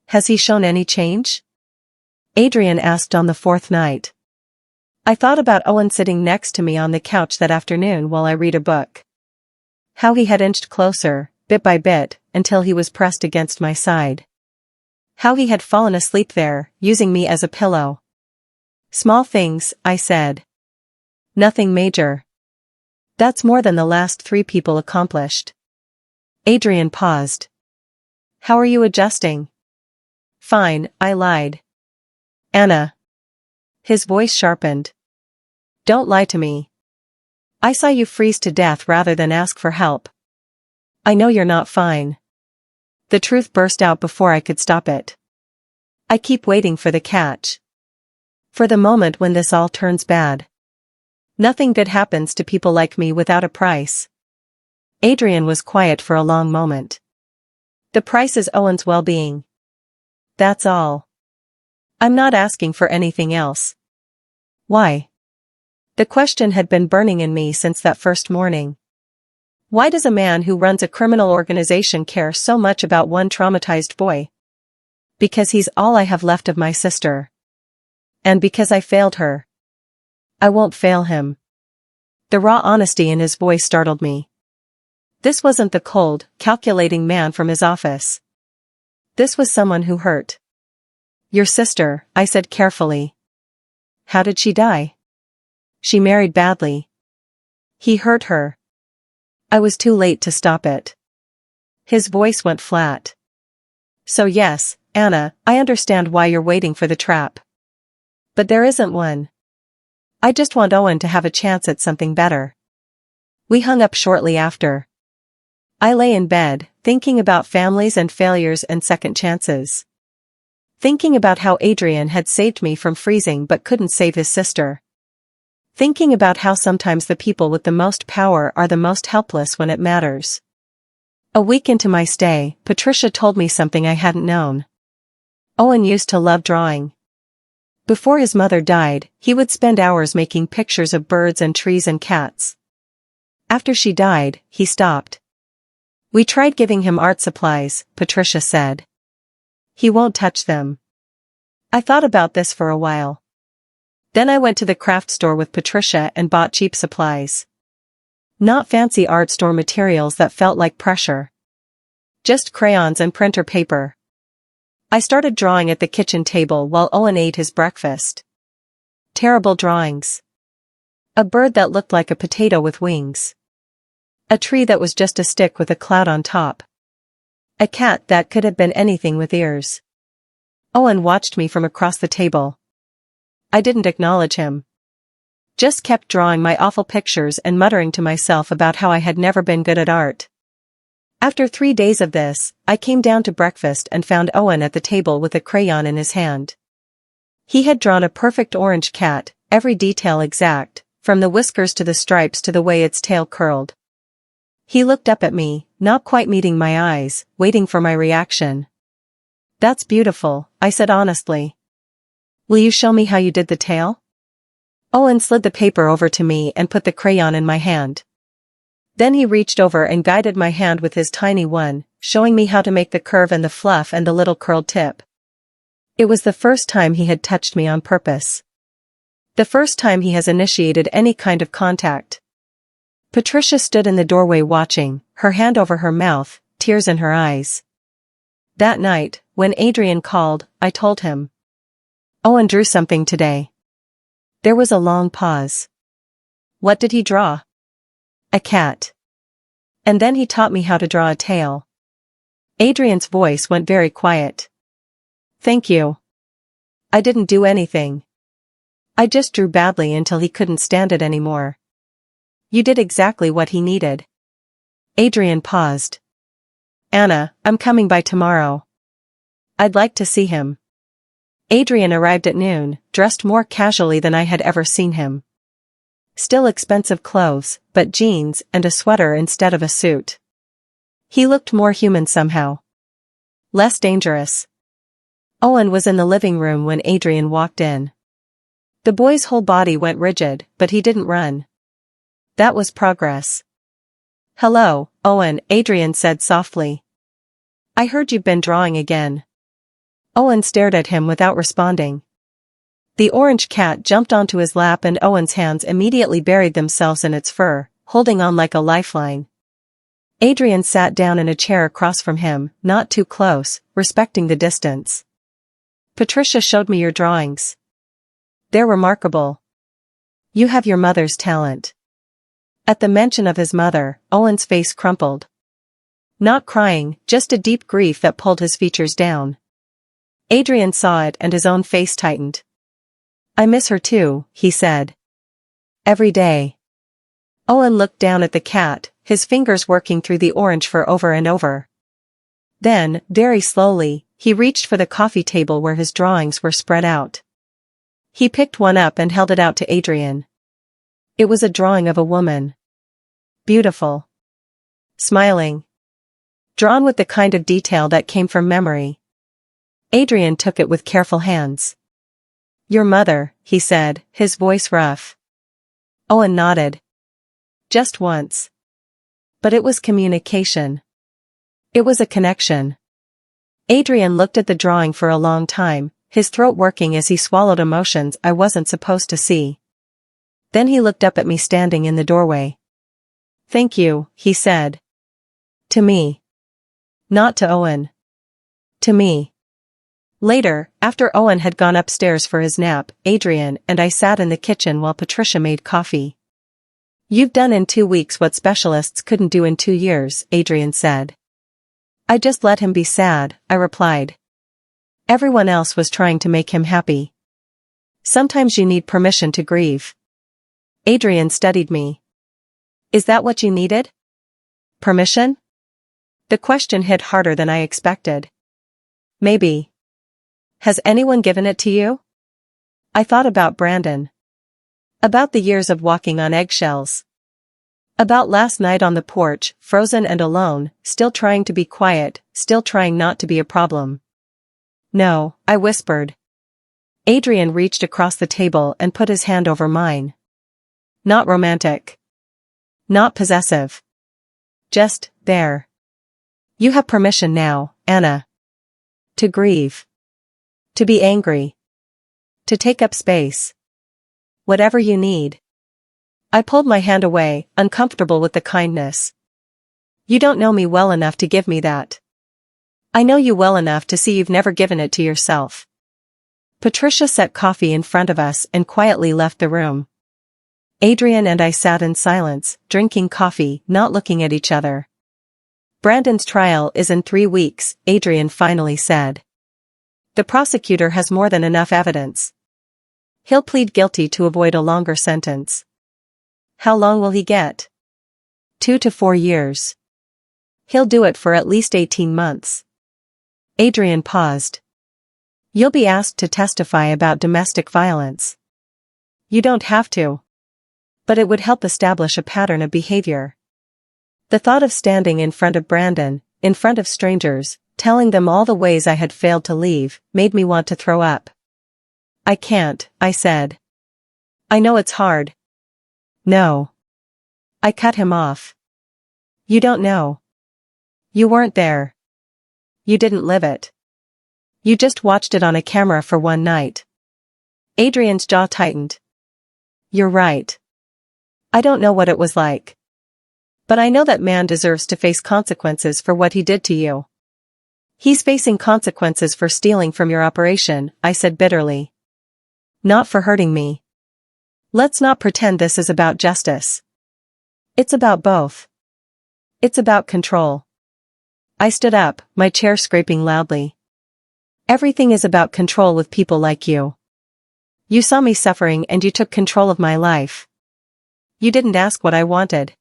Has he shown any change? Adrian asked on the 4th night. I thought about Owen sitting next to me on the couch that afternoon while I read a book. How he had inched closer, bit by bit, until he was pressed against my side. How he had fallen asleep there, using me as a pillow. Small things, I said. Nothing major. That's more than the last 3 people accomplished. Adrian paused. How are you adjusting? Fine, I lied. Anna. His voice sharpened. Don't lie to me. I saw you freeze to death rather than ask for help. I know you're not fine. The truth burst out before I could stop it. I keep waiting for the catch. For the moment when this all turns bad. Nothing good happens to people like me without a price. Adrian was quiet for a long moment. The price is Owen's well-being. That's all. I'm not asking for anything else. Why? The question had been burning in me since that first morning. Why does a man who runs a criminal organization care so much about one traumatized boy? Because he's all I have left of my sister. And because I failed her. I won't fail him. The raw honesty in his voice startled me. This wasn't the cold, calculating man from his office. This was someone who hurt. Your sister, I said carefully. How did she die? She married badly. He hurt her. I was too late to stop it. His voice went flat. So yes, Anna, I understand why you're waiting for the trap. But there isn't one. I just want Owen to have a chance at something better. We hung up shortly after. I lay in bed, thinking about families and failures and second chances. Thinking about how Adrian had saved me from freezing but couldn't save his sister. Thinking about how sometimes the people with the most power are the most helpless when it matters. A week into my stay, Patricia told me something I hadn't known. Owen used to love drawing. Before his mother died, he would spend hours making pictures of birds and trees and cats. After she died, he stopped. We tried giving him art supplies, Patricia said. He won't touch them. I thought about this for a while. Then I went to the craft store with Patricia and bought cheap supplies. Not fancy art store materials that felt like pressure. Just crayons and printer paper. I started drawing at the kitchen table while Owen ate his breakfast. Terrible drawings. A bird that looked like a potato with wings. A tree that was just a stick with a cloud on top. A cat that could have been anything with ears. Owen watched me from across the table. I didn't acknowledge him. Just kept drawing my awful pictures and muttering to myself about how I had never been good at art. After 3 days of this, I came down to breakfast and found Owen at the table with a crayon in his hand. He had drawn a perfect orange cat, every detail exact, from the whiskers to the stripes to the way its tail curled. He looked up at me, not quite meeting my eyes, waiting for my reaction. "That's beautiful," I said honestly. "Will you show me how you did the tail?" Owen slid the paper over to me and put the crayon in my hand. Then he reached over and guided my hand with his tiny one, showing me how to make the curve and the fluff and the little curled tip. It was the first time he had touched me on purpose. The first time he has initiated any kind of contact. Patricia stood in the doorway watching, her hand over her mouth, tears in her eyes. That night, when Adrian called, I told him. Owen drew something today. There was a long pause. What did he draw? A cat. And then he taught me how to draw a tail. Adrian's voice went very quiet. Thank you. I didn't do anything. I just drew badly until he couldn't stand it anymore. You did exactly what he needed. Adrian paused. Anna, I'm coming by tomorrow. I'd like to see him. Adrian arrived at noon, dressed more casually than I had ever seen him. Still expensive clothes, but jeans and a sweater instead of a suit. He looked more human somehow. Less dangerous. Owen was in the living room when Adrian walked in. The boy's whole body went rigid, but he didn't run. That was progress. Hello, Owen, Adrian said softly. I heard you've been drawing again. Owen stared at him without responding. The orange cat jumped onto his lap and Owen's hands immediately buried themselves in its fur, holding on like a lifeline. Adrian sat down in a chair across from him, not too close, respecting the distance. Patricia showed me your drawings. They're remarkable. You have your mother's talent. At the mention of his mother, Owen's face crumpled. Not crying, just a deep grief that pulled his features down. Adrian saw it and his own face tightened. I miss her too, he said. Every day. Owen looked down at the cat, his fingers working through the orange fur over and over. Then, very slowly, he reached for the coffee table where his drawings were spread out. He picked one up and held it out to Adrian. It was a drawing of a woman. Beautiful. Smiling. Drawn with the kind of detail that came from memory. Adrian took it with careful hands. Your mother, he said, his voice rough. Owen nodded. Just once. But it was communication. It was a connection. Adrian looked at the drawing for a long time, his throat working as he swallowed emotions I wasn't supposed to see. Then he looked up at me standing in the doorway. Thank you, he said. To me. Not to Owen. To me. Later, after Owen had gone upstairs for his nap, Adrian and I sat in the kitchen while Patricia made coffee. You've done in 2 weeks what specialists couldn't do in 2 years, Adrian said. I just let him be sad, I replied. Everyone else was trying to make him happy. Sometimes you need permission to grieve. Adrian studied me. Is that what you needed? Permission? The question hit harder than I expected. Maybe. Has anyone given it to you? I thought about Brandon. About the years of walking on eggshells. About last night on the porch, frozen and alone, still trying to be quiet, still trying not to be a problem. No, I whispered. Adrian reached across the table and put his hand over mine. Not romantic. Not possessive. Just, there. You have permission now, Anna. To grieve. To be angry. To take up space. Whatever you need. I pulled my hand away, uncomfortable with the kindness. You don't know me well enough to give me that. I know you well enough to see you've never given it to yourself. Patricia set coffee in front of us and quietly left the room. Adrian and I sat in silence, drinking coffee, not looking at each other. Brandon's trial is in 3 weeks, Adrian finally said. The prosecutor has more than enough evidence. He'll plead guilty to avoid a longer sentence. How long will he get? 2 to 4 years. He'll do it for at least 18 months. Adrian paused. You'll be asked to testify about domestic violence. You don't have to. But it would help establish a pattern of behavior. The thought of standing in front of Brandon, in front of strangers, telling them all the ways I had failed to leave, made me want to throw up. I can't, I said. I know it's hard. No. I cut him off. You don't know. You weren't there. You didn't live it. You just watched it on a camera for one night. Adrian's jaw tightened. You're right. I don't know what it was like. But I know that man deserves to face consequences for what he did to you. He's facing consequences for stealing from your operation, I said bitterly. Not for hurting me. Let's not pretend this is about justice. It's about both. It's about control. I stood up, my chair scraping loudly. Everything is about control with people like you. You saw me suffering and you took control of my life. You didn't ask what I wanted.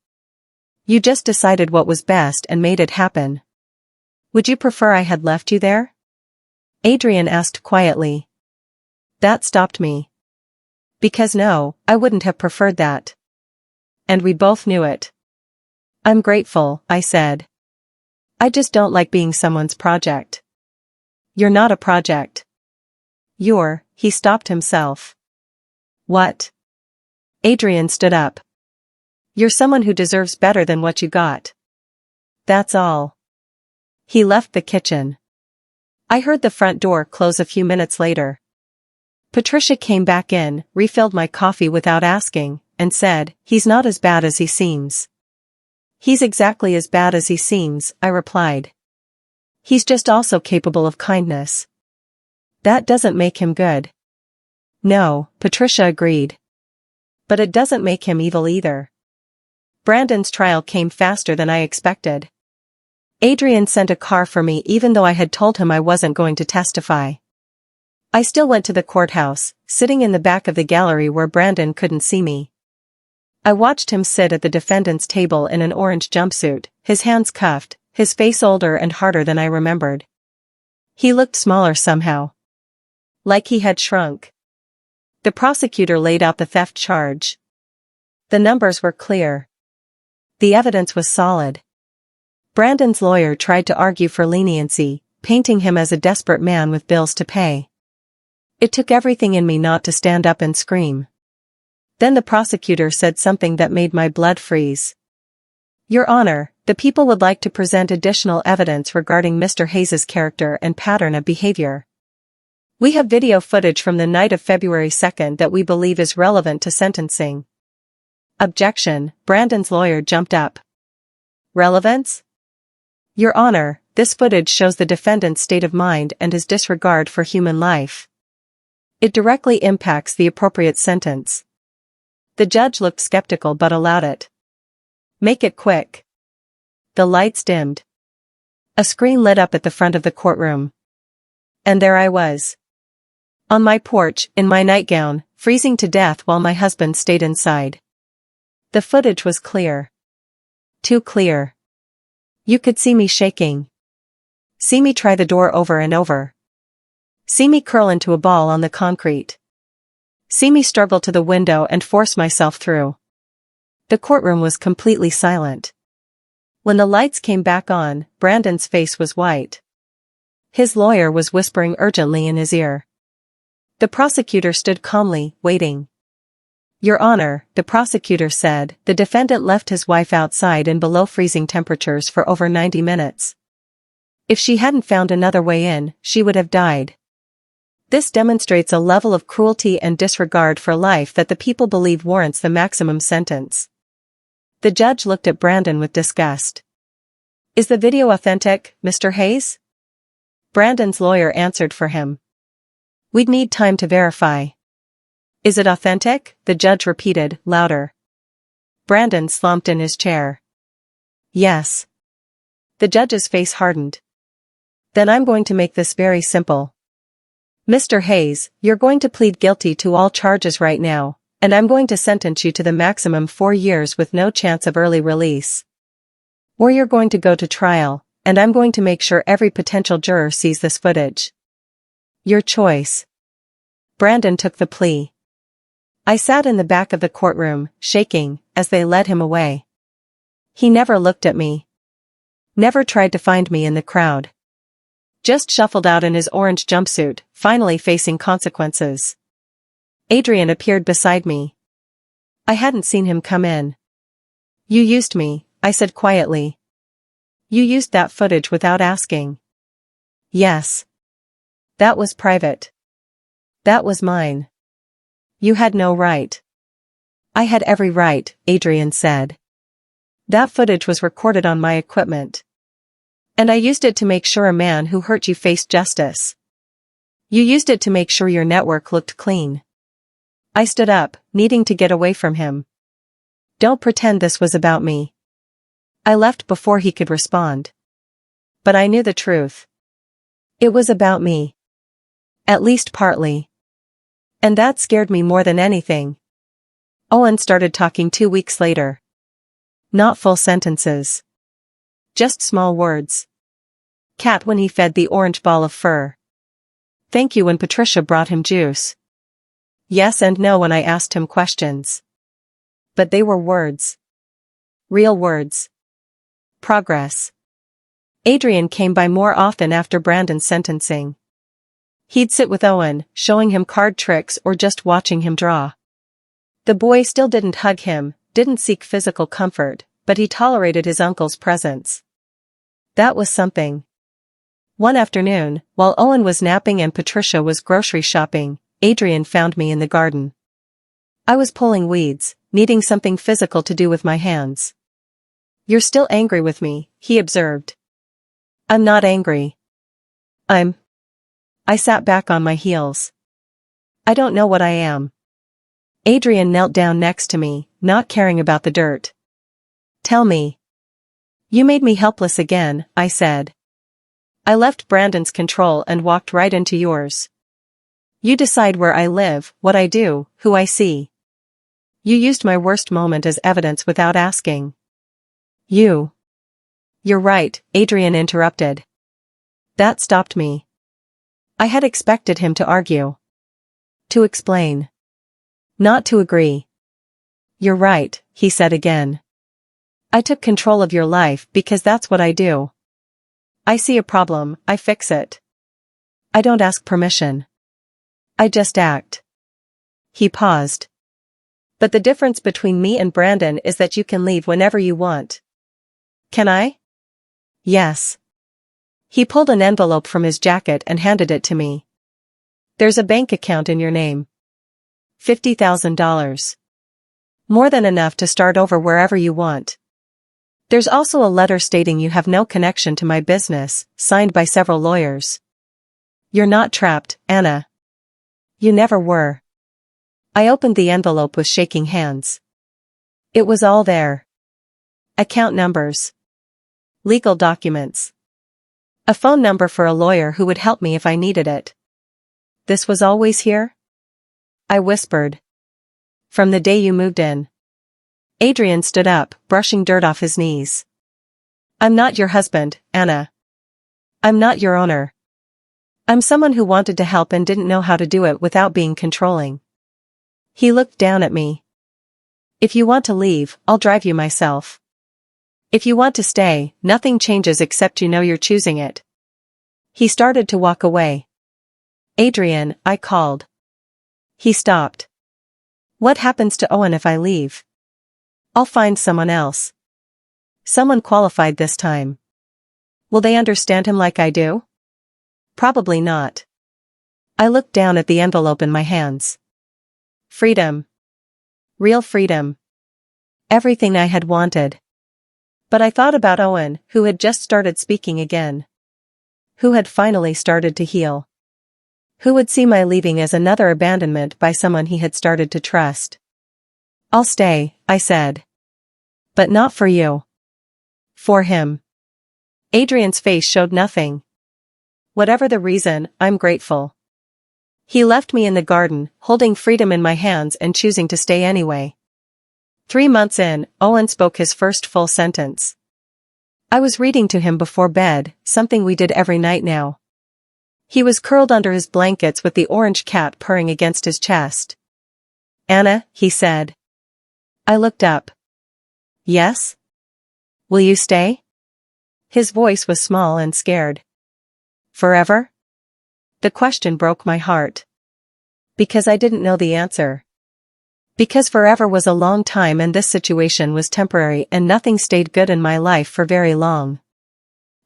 You just decided what was best and made it happen. Would you prefer I had left you there? Adrian asked quietly. That stopped me. Because no, I wouldn't have preferred that. And we both knew it. I'm grateful, I said. I just don't like being someone's project. You're not a project. He stopped himself. What? Adrian stood up. You're someone who deserves better than what you got. That's all. He left the kitchen. I heard the front door close a few minutes later. Patricia came back in, refilled my coffee without asking, and said, He's not as bad as he seems. He's exactly as bad as he seems, I replied. He's just also capable of kindness. That doesn't make him good. No, Patricia agreed. But it doesn't make him evil either. Brandon's trial came faster than I expected. Adrian sent a car for me even though I had told him I wasn't going to testify. I still went to the courthouse, sitting in the back of the gallery where Brandon couldn't see me. I watched him sit at the defendant's table in an orange jumpsuit, his hands cuffed, his face older and harder than I remembered. He looked smaller somehow. Like he had shrunk. The prosecutor laid out the theft charge. The numbers were clear. The evidence was solid. Brandon's lawyer tried to argue for leniency, painting him as a desperate man with bills to pay. It took everything in me not to stand up and scream. Then the prosecutor said something that made my blood freeze. Your Honor, the people would like to present additional evidence regarding Mr. Hayes's character and pattern of behavior. We have video footage from the night of February 2nd that we believe is relevant to sentencing. Objection, Brandon's lawyer jumped up. Relevance? Your Honor, this footage shows the defendant's state of mind and his disregard for human life. It directly impacts the appropriate sentence. The judge looked skeptical but allowed it. Make it quick. The lights dimmed. A screen lit up at the front of the courtroom. And there I was. On my porch, in my nightgown, freezing to death while my husband stayed inside. The footage was clear. Too clear. You could see me shaking. See me try the door over and over. See me curl into a ball on the concrete. See me struggle to the window and force myself through. The courtroom was completely silent. When the lights came back on, Brandon's face was white. His lawyer was whispering urgently in his ear. The prosecutor stood calmly, waiting. "Your Honor," the prosecutor said, "the defendant left his wife outside in below freezing temperatures for over 90 minutes. If she hadn't found another way in, she would have died. This demonstrates a level of cruelty and disregard for life that the people believe warrants the maximum sentence." The judge looked at Brandon with disgust. "Is the video authentic, Mr. Hayes?" Brandon's lawyer answered for him. "We'd need time to verify." "Is it authentic?" the judge repeated, louder. Brandon slumped in his chair. "Yes." The judge's face hardened. "Then I'm going to make this very simple. Mr. Hayes, you're going to plead guilty to all charges right now, and I'm going to sentence you to the maximum 4 years with no chance of early release. Or you're going to go to trial, and I'm going to make sure every potential juror sees this footage. Your choice." Brandon took the plea. I sat in the back of the courtroom, shaking, as they led him away. He never looked at me. Never tried to find me in the crowd. Just shuffled out in his orange jumpsuit, finally facing consequences. Adrian appeared beside me. I hadn't seen him come in. "You used me," I said quietly. "You used that footage without asking." "Yes. That was private. That was mine. You had no right." "I had every right," Adrian said. "That footage was recorded on my equipment. And I used it to make sure a man who hurt you faced justice. You used it to make sure your network looked clean." I stood up, needing to get away from him. "Don't pretend this was about me." I left before he could respond. But I knew the truth. It was about me. At least partly. And that scared me more than anything. Owen started talking 2 weeks later. Not full sentences. Just small words. Cat when he fed the orange ball of fur. Thank you when Patricia brought him juice. Yes and no when I asked him questions. But they were words. Real words. Progress. Adrian came by more often after Brandon's sentencing. He'd sit with Owen, showing him card tricks or just watching him draw. The boy still didn't hug him, didn't seek physical comfort, but he tolerated his uncle's presence. That was something. One afternoon, while Owen was napping and Patricia was grocery shopping, Adrian found me in the garden. I was pulling weeds, needing something physical to do with my hands. "You're still angry with me," he observed. "I'm not angry. I sat back on my heels. "I don't know what I am." Adrian knelt down next to me, not caring about the dirt. "Tell me." "You made me helpless again," I said. "I left Brandon's control and walked right into yours. You decide where I live, what I do, who I see. You used my worst moment as evidence without asking." "You're right," Adrian interrupted. That stopped me. I had expected him to argue. To explain. Not to agree. "You're right," he said again. "I took control of your life because that's what I do. I see a problem, I fix it. I don't ask permission. I just act." He paused. "But the difference between me and Brandon is that you can leave whenever you want." "Can I?" "Yes." He pulled an envelope from his jacket and handed it to me. "There's a bank account in your name. $50,000. More than enough to start over wherever you want. There's also a letter stating you have no connection to my business, signed by several lawyers. You're not trapped, Anna. You never were." I opened the envelope with shaking hands. It was all there. Account numbers. Legal documents. A phone number for a lawyer who would help me if I needed it. "This was always here?" I whispered. "From the day you moved in." Adrian stood up, brushing dirt off his knees. "I'm not your husband, Anna. I'm not your owner. I'm someone who wanted to help and didn't know how to do it without being controlling." He looked down at me. If you want to leave, I'll drive you myself. If you want to stay, nothing changes except you know you're choosing it. He started to walk away. Adrian, I called. He stopped. What happens to Owen if I leave? I'll find someone else. Someone qualified this time. Will they understand him like I do? Probably not. I looked down at the envelope in my hands. Freedom. Real freedom. Everything I had wanted. But I thought about Owen, who had just started speaking again. Who had finally started to heal. Who would see my leaving as another abandonment by someone he had started to trust. I'll stay, I said. But not for you. For him. Adrian's face showed nothing. Whatever the reason, I'm grateful. He left me in the garden, holding freedom in my hands and choosing to stay anyway. 3 months in, Owen spoke his first full sentence. I was reading to him before bed, something we did every night now. He was curled under his blankets with the orange cat purring against his chest. Anna, he said. I looked up. Yes? Will you stay? His voice was small and scared. Forever? The question broke my heart. Because I didn't know the answer. Because forever was a long time and this situation was temporary and nothing stayed good in my life for very long.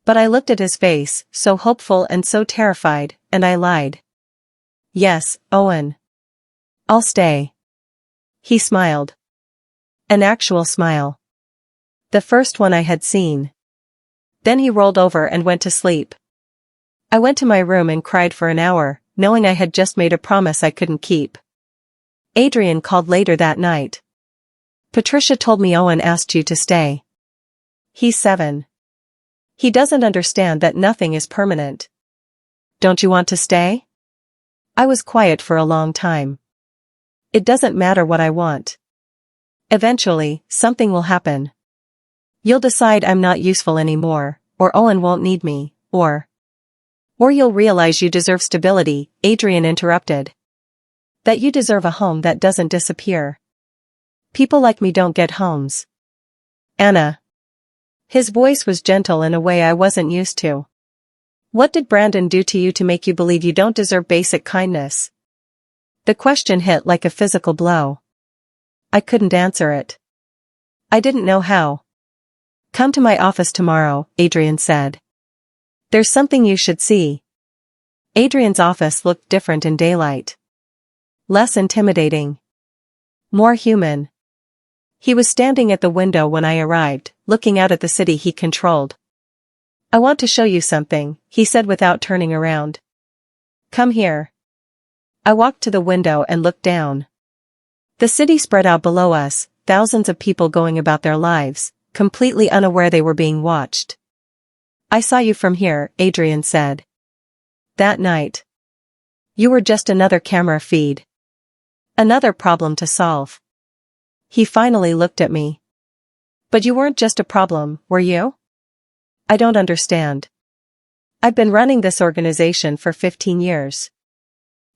But I looked at his face, so hopeful and so terrified, and I lied. Yes, Owen. I'll stay. He smiled. An actual smile. The first one I had seen. Then he rolled over and went to sleep. I went to my room and cried for an hour, knowing I had just made a promise I couldn't keep. Adrian called later that night. Patricia told me Owen asked you to stay. He's 7. He doesn't understand that nothing is permanent. Don't you want to stay? I was quiet for a long time. It doesn't matter what I want. Eventually, something will happen. You'll decide I'm not useful anymore, or Owen won't need me, or you'll realize you deserve stability, Adrian interrupted. That you deserve a home that doesn't disappear. People like me don't get homes. Anna. His voice was gentle in a way I wasn't used to. What did Brandon do to you to make you believe you don't deserve basic kindness? The question hit like a physical blow. I couldn't answer it. I didn't know how. Come to my office tomorrow, Adrian said. There's something you should see. Adrian's office looked different in daylight. Less intimidating. More human. He was standing at the window when I arrived, looking out at the city he controlled. I want to show you something, he said without turning around. Come here. I walked to the window and looked down. The city spread out below us, thousands of people going about their lives, completely unaware they were being watched. I saw you from here, Adrian said. That night. You were just another camera feed. Another problem to solve. He finally looked at me. But you weren't just a problem, were you? I don't understand. I've been running this organization for 15 years.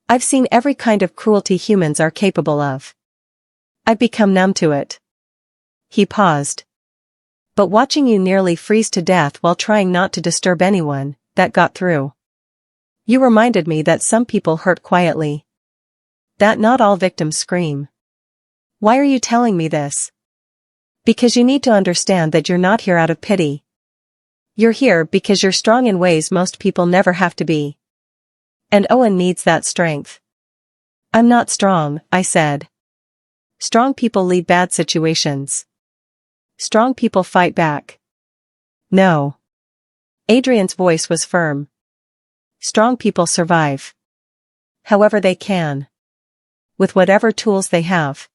I've seen every kind of cruelty humans are capable of. I've become numb to it. He paused. But watching you nearly freeze to death while trying not to disturb anyone, that got through. You reminded me that some people hurt quietly. That not all victims scream. Why are you telling me this? Because you need to understand that you're not here out of pity. You're here because you're strong in ways most people never have to be. And Owen needs that strength. I'm not strong, I said. Strong people leave bad situations. Strong people fight back. No. Adrian's voice was firm. Strong people survive. However they can. With whatever tools they have.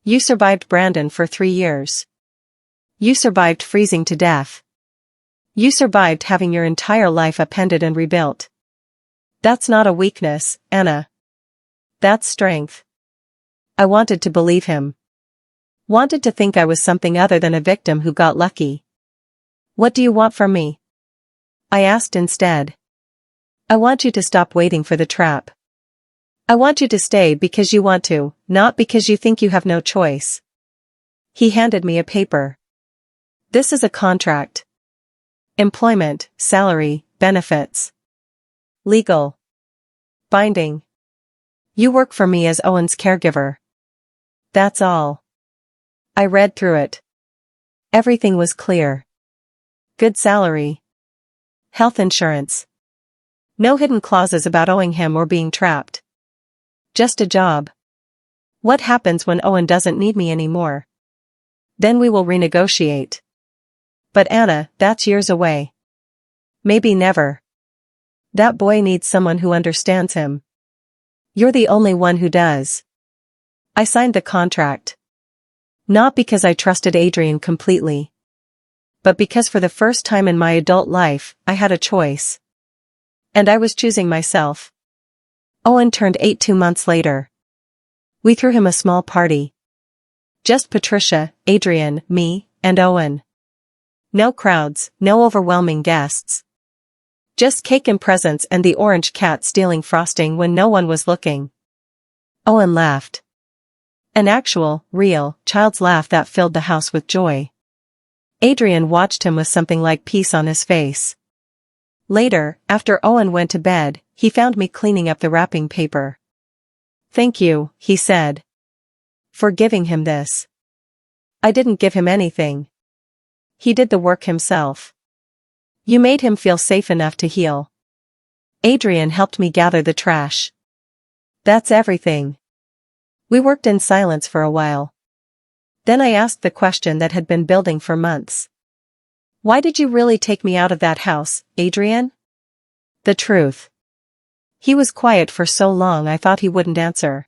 You survived Brandon for 3 years. You survived freezing to death. You survived having your entire life upended and rebuilt. That's not a weakness, Anna. That's strength. I wanted to believe him. Wanted to think I was something other than a victim who got lucky. What do you want from me? I asked instead. I want you to stop waiting for the trap. I want you to stay because you want to, not because you think you have no choice. He handed me a paper. This is a contract. Employment, salary, benefits. Legal. Binding. You work for me as Owen's caregiver. That's all. I read through it. Everything was clear. Good salary. Health insurance. No hidden clauses about owing him or being trapped. Just a job. What happens when Owen doesn't need me anymore? Then we will renegotiate. But Anna, that's years away. Maybe never. That boy needs someone who understands him. You're the only one who does. I signed the contract. Not because I trusted Adrian completely. But because for the first time in my adult life, I had a choice. And I was choosing myself. Owen turned 8 2 months later. We threw him a small party. Just Patricia, Adrian, me, and Owen. No crowds, no overwhelming guests. Just cake and presents and the orange cat stealing frosting when no one was looking. Owen laughed. An actual, real, child's laugh that filled the house with joy. Adrian watched him with something like peace on his face. Later, after Owen went to bed, he found me cleaning up the wrapping paper. Thank you, he said. For giving him this. I didn't give him anything. He did the work himself. You made him feel safe enough to heal. Adrian helped me gather the trash. That's everything. We worked in silence for a while. Then I asked the question that had been building for months. Why did you really take me out of that house, Adrian? The truth. He was quiet for so long I thought he wouldn't answer.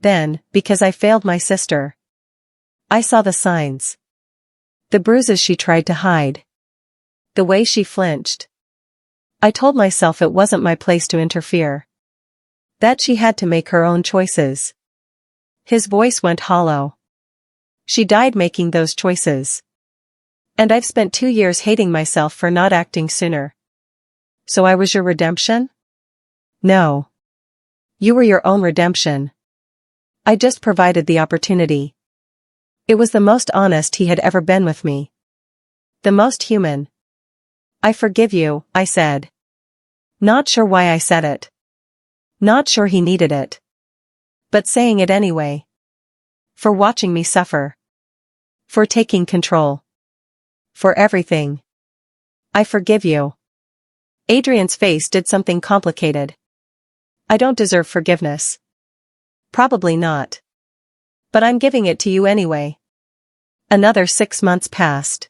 Then, because I failed my sister. I saw the signs. The bruises she tried to hide. The way she flinched. I told myself it wasn't my place to interfere. That she had to make her own choices. His voice went hollow. She died making those choices. And I've spent 2 years hating myself for not acting sooner. So I was your redemption? No. You were your own redemption. I just provided the opportunity. It was the most honest he had ever been with me. The most human. I forgive you, I said. Not sure why I said it. Not sure he needed it. But saying it anyway. For watching me suffer. For taking control. For everything. I forgive you. Adrian's face did something complicated. I don't deserve forgiveness. Probably not. But I'm giving it to you anyway. Another 6 months passed.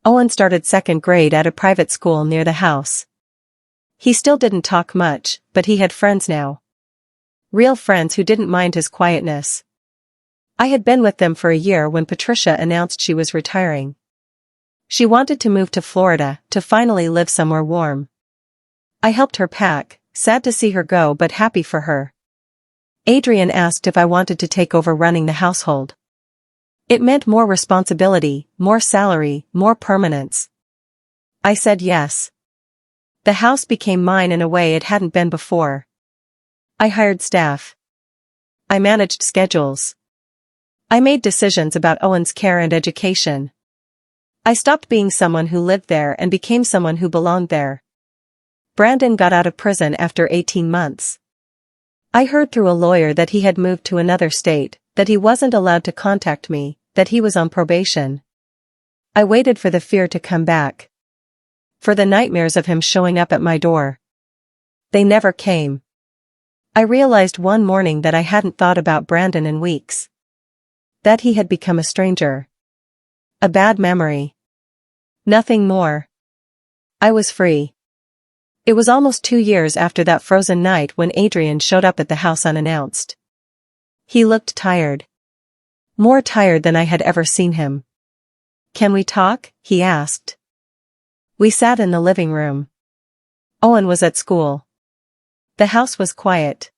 Owen started 2nd grade at a private school near the house. He still didn't talk much, but he had friends now. Real friends who didn't mind his quietness. I had been with them for a year when Patricia announced she was retiring. She wanted to move to Florida, to finally live somewhere warm. I helped her pack, sad to see her go but happy for her. Adrian asked if I wanted to take over running the household. It meant more responsibility, more salary, more permanence. I said yes. The house became mine in a way it hadn't been before. I hired staff. I managed schedules. I made decisions about Owen's care and education. I stopped being someone who lived there and became someone who belonged there. Brandon got out of prison after 18 months. I heard through a lawyer that he had moved to another state, that he wasn't allowed to contact me, that he was on probation. I waited for the fear to come back. For the nightmares of him showing up at my door. They never came. I realized one morning that I hadn't thought about Brandon in weeks. That he had become a stranger. A bad memory. Nothing more. I was free. It was almost 2 years after that frozen night when Adrian showed up at the house unannounced. He looked tired. More tired than I had ever seen him. Can we talk? He asked. We sat in the living room. Owen was at school. The house was quiet.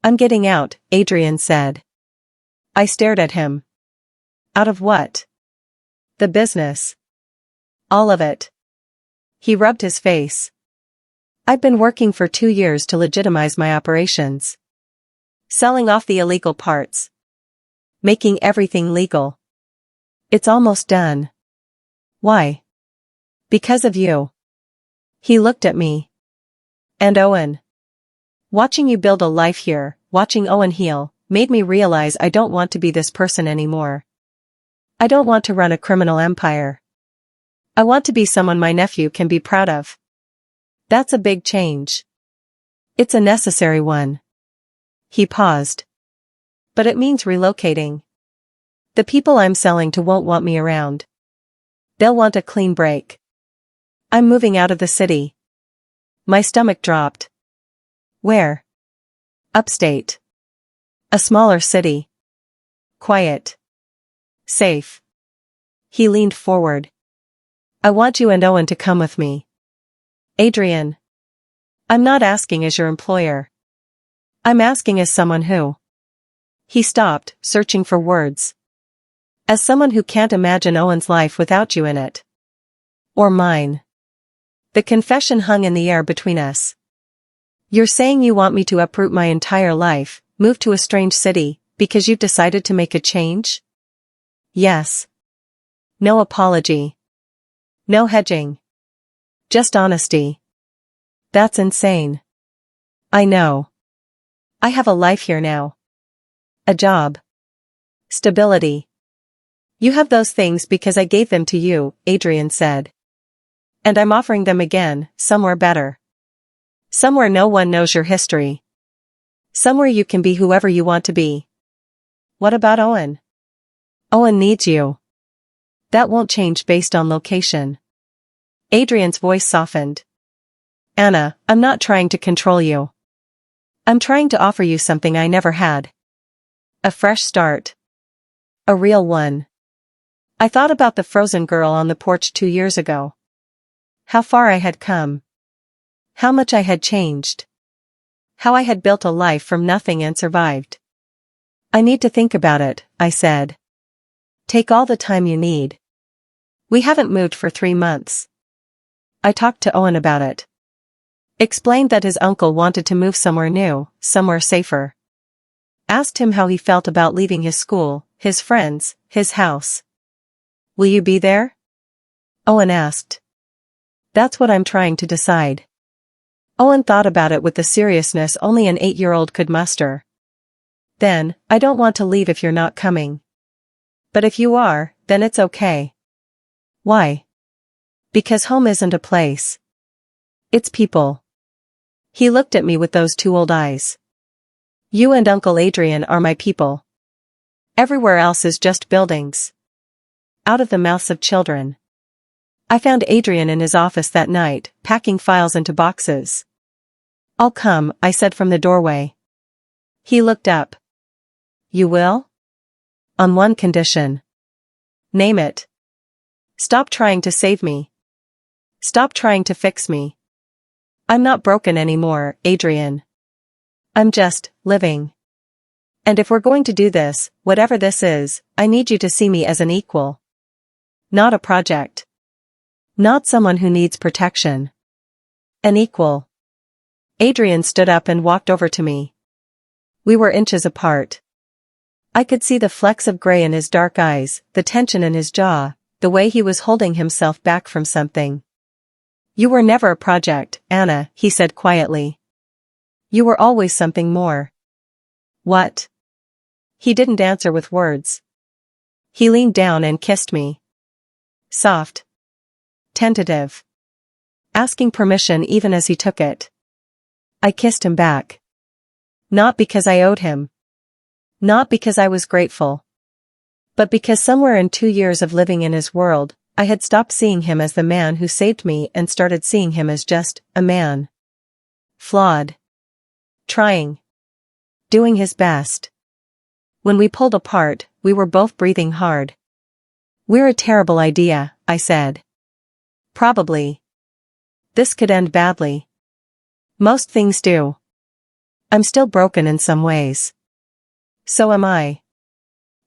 I'm getting out, Adrian said. I stared at him. Out of what? The business. All of it. He rubbed his face. I've been working for 2 years to legitimize my operations. Selling off the illegal parts. Making everything legal. It's almost done. Why? Because of you. He looked at me. And Owen. Watching you build a life here, watching Owen heal, made me realize I don't want to be this person anymore. I don't want to run a criminal empire. I want to be someone my nephew can be proud of. That's a big change. It's a necessary one. He paused. But it means relocating. The people I'm selling to won't want me around. They'll want a clean break. I'm moving out of the city. My stomach dropped. Where? Upstate. A smaller city. Quiet. Safe. He leaned forward. I want you and Owen to come with me. Adrian. I'm not asking as your employer. I'm asking as someone who. He stopped, searching for words. As someone who can't imagine Owen's life without you in it. Or mine. The confession hung in the air between us. You're saying you want me to uproot my entire life, move to a strange city, because you've decided to make a change? Yes. No apology. No hedging. Just honesty. That's insane. I know. I have a life here now. A job. Stability. You have those things because I gave them to you, Adrian said. And I'm offering them again, somewhere better. Somewhere no one knows your history. Somewhere you can be whoever you want to be. What about Owen? Owen needs you. That won't change based on location. Adrian's voice softened. Anna, I'm not trying to control you. I'm trying to offer you something I never had. A fresh start. A real one. I thought about the frozen girl on the porch 2 years ago. How far I had come. How much I had changed. How I had built a life from nothing and survived. I need to think about it, I said. Take all the time you need. We haven't moved for 3 months. I talked to Owen about it. Explained that his uncle wanted to move somewhere new, somewhere safer. Asked him how he felt about leaving his school, his friends, his house. Will you be there? Owen asked. That's what I'm trying to decide. Owen thought about it with the seriousness only an 8-year-old could muster. Then, I don't want to leave if you're not coming. But if you are, then it's okay. Why? Because home isn't a place. It's people. He looked at me with those 2 old eyes. You and Uncle Adrian are my people. Everywhere else is just buildings. Out of the mouths of children. I found Adrian in his office that night, packing files into boxes. I'll come, I said from the doorway. He looked up. You will? On one condition. Name it. Stop trying to save me. Stop trying to fix me. I'm not broken anymore, Adrian. I'm just living. And if we're going to do this, whatever this is, I need you to see me as an equal. Not a project. Not someone who needs protection. An equal. Adrian stood up and walked over to me. We were inches apart. I could see the flecks of gray in his dark eyes, the tension in his jaw, the way he was holding himself back from something. You were never a project, Anna, he said quietly. You were always something more. What? He didn't answer with words. He leaned down and kissed me. Soft. Tentative. Asking permission even as he took it. I kissed him back. Not because I owed him. Not because I was grateful. But because somewhere in 2 years of living in his world, I had stopped seeing him as the man who saved me and started seeing him as just a man. Flawed. Trying. Doing his best. When we pulled apart, we were both breathing hard. We're a terrible idea, I said. Probably. This could end badly. Most things do. I'm still broken in some ways. So am I.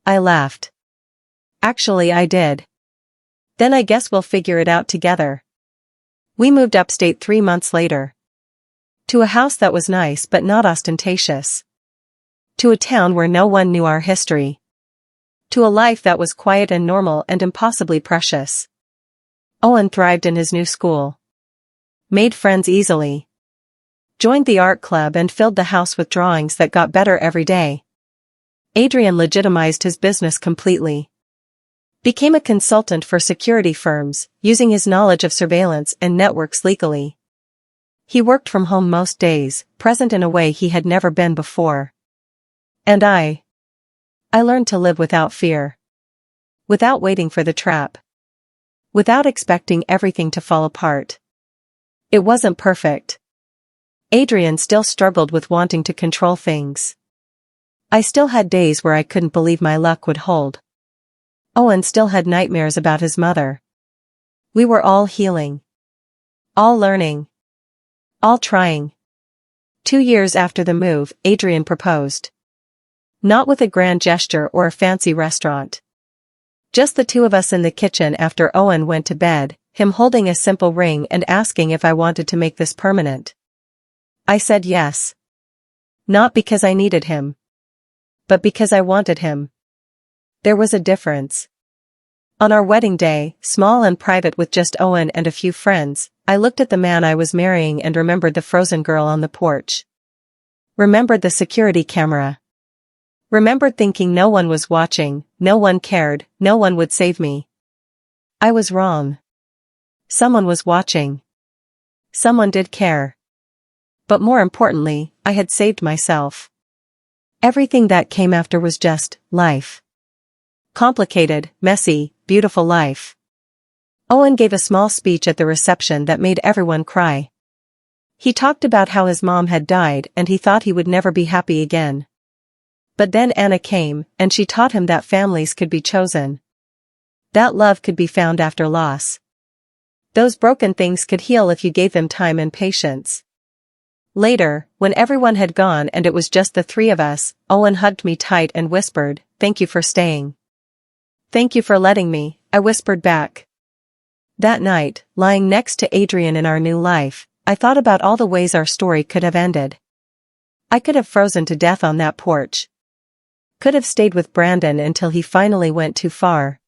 I laughed. Actually, I did. Then I guess we'll figure it out together. We moved upstate 3 months later. To a house that was nice but not ostentatious. To a town where no one knew our history. To a life that was quiet and normal and impossibly precious. Owen thrived in his new school. Made friends easily. Joined the art club and filled the house with drawings that got better every day. Adrian legitimized his business completely. Became a consultant for security firms, using his knowledge of surveillance and networks legally. He worked from home most days, present in a way he had never been before. And I learned to live without fear. Without waiting for the trap. Without expecting everything to fall apart. It wasn't perfect. Adrian still struggled with wanting to control things. I still had days where I couldn't believe my luck would hold. Owen still had nightmares about his mother. We were all healing. All learning. All trying. 2 years after the move, Adrian proposed. Not with a grand gesture or a fancy restaurant. Just the two of us in the kitchen after Owen went to bed, him holding a simple ring and asking if I wanted to make this permanent. I said yes. Not because I needed him. But because I wanted him. There was a difference. On our wedding day, small and private with just Owen and a few friends, I looked at the man I was marrying and remembered the frozen girl on the porch. Remembered the security camera. Remembered thinking no one was watching, no one cared, no one would save me. I was wrong. Someone was watching. Someone did care. But more importantly, I had saved myself. Everything that came after was just life. Complicated, messy, beautiful life. Owen gave a small speech at the reception that made everyone cry. He talked about how his mom had died and he thought he would never be happy again. But then Anna came, and she taught him that families could be chosen. That love could be found after loss. Those broken things could heal if you gave them time and patience. Later, when everyone had gone and it was just the three of us, Owen hugged me tight and whispered, "Thank you for staying." "Thank you for letting me," I whispered back. That night, lying next to Adrian in our new life, I thought about all the ways our story could have ended. I could have frozen to death on that porch. Could have stayed with Brandon until he finally went too far.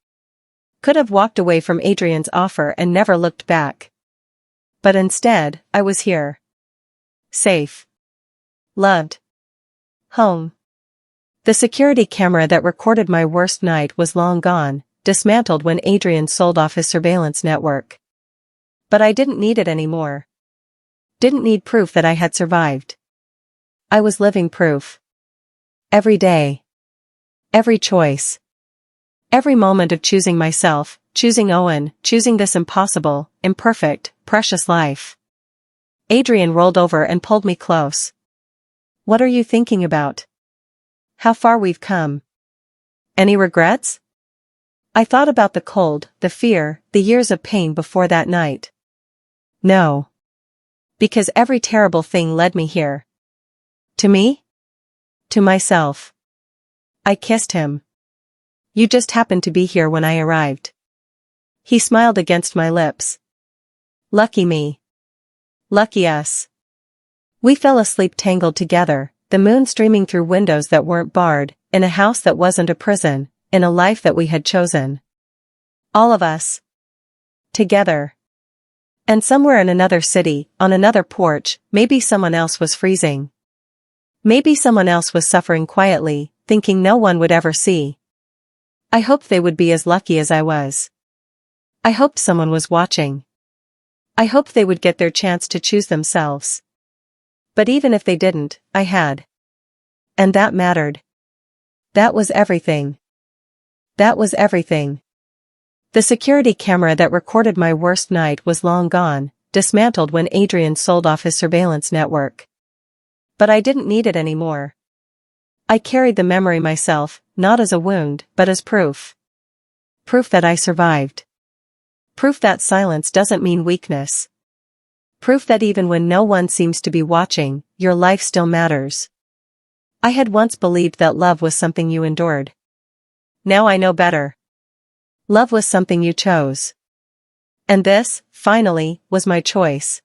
Could have walked away from Adrian's offer and never looked back. But instead, I was here. Safe. Loved. Home. The security camera that recorded my worst night was long gone, dismantled when Adrian sold off his surveillance network. But I didn't need it anymore. Didn't need proof that I had survived. I was living proof. Every day. Every choice. Every moment of choosing myself, choosing Owen, choosing this impossible, imperfect, precious life. Adrian rolled over and pulled me close. "What are you thinking about? How far we've come. Any regrets?" I thought about the cold, the fear, the years of pain before that night. No. Because every terrible thing led me here. To me? To myself. I kissed him. "You just happened to be here when I arrived." He smiled against my lips. Lucky me. Lucky us. We fell asleep tangled together, the moon streaming through windows that weren't barred, in a house that wasn't a prison, in a life that we had chosen. All of us. Together. And somewhere in another city, on another porch, maybe someone else was freezing. Maybe someone else was suffering quietly, thinking no one would ever see. I hoped they would be as lucky as I was. I hoped someone was watching. I hoped they would get their chance to choose themselves. But even if they didn't, I had. And that mattered. That was everything. That was everything. The security camera that recorded my worst night was long gone, dismantled when Adrian sold off his surveillance network. But I didn't need it anymore. I carried the memory myself, not as a wound, but as proof. Proof that I survived. Proof that silence doesn't mean weakness. Proof that even when no one seems to be watching, your life still matters. I had once believed that love was something you endured. Now I know better. Love was something you chose. And this, finally, was my choice.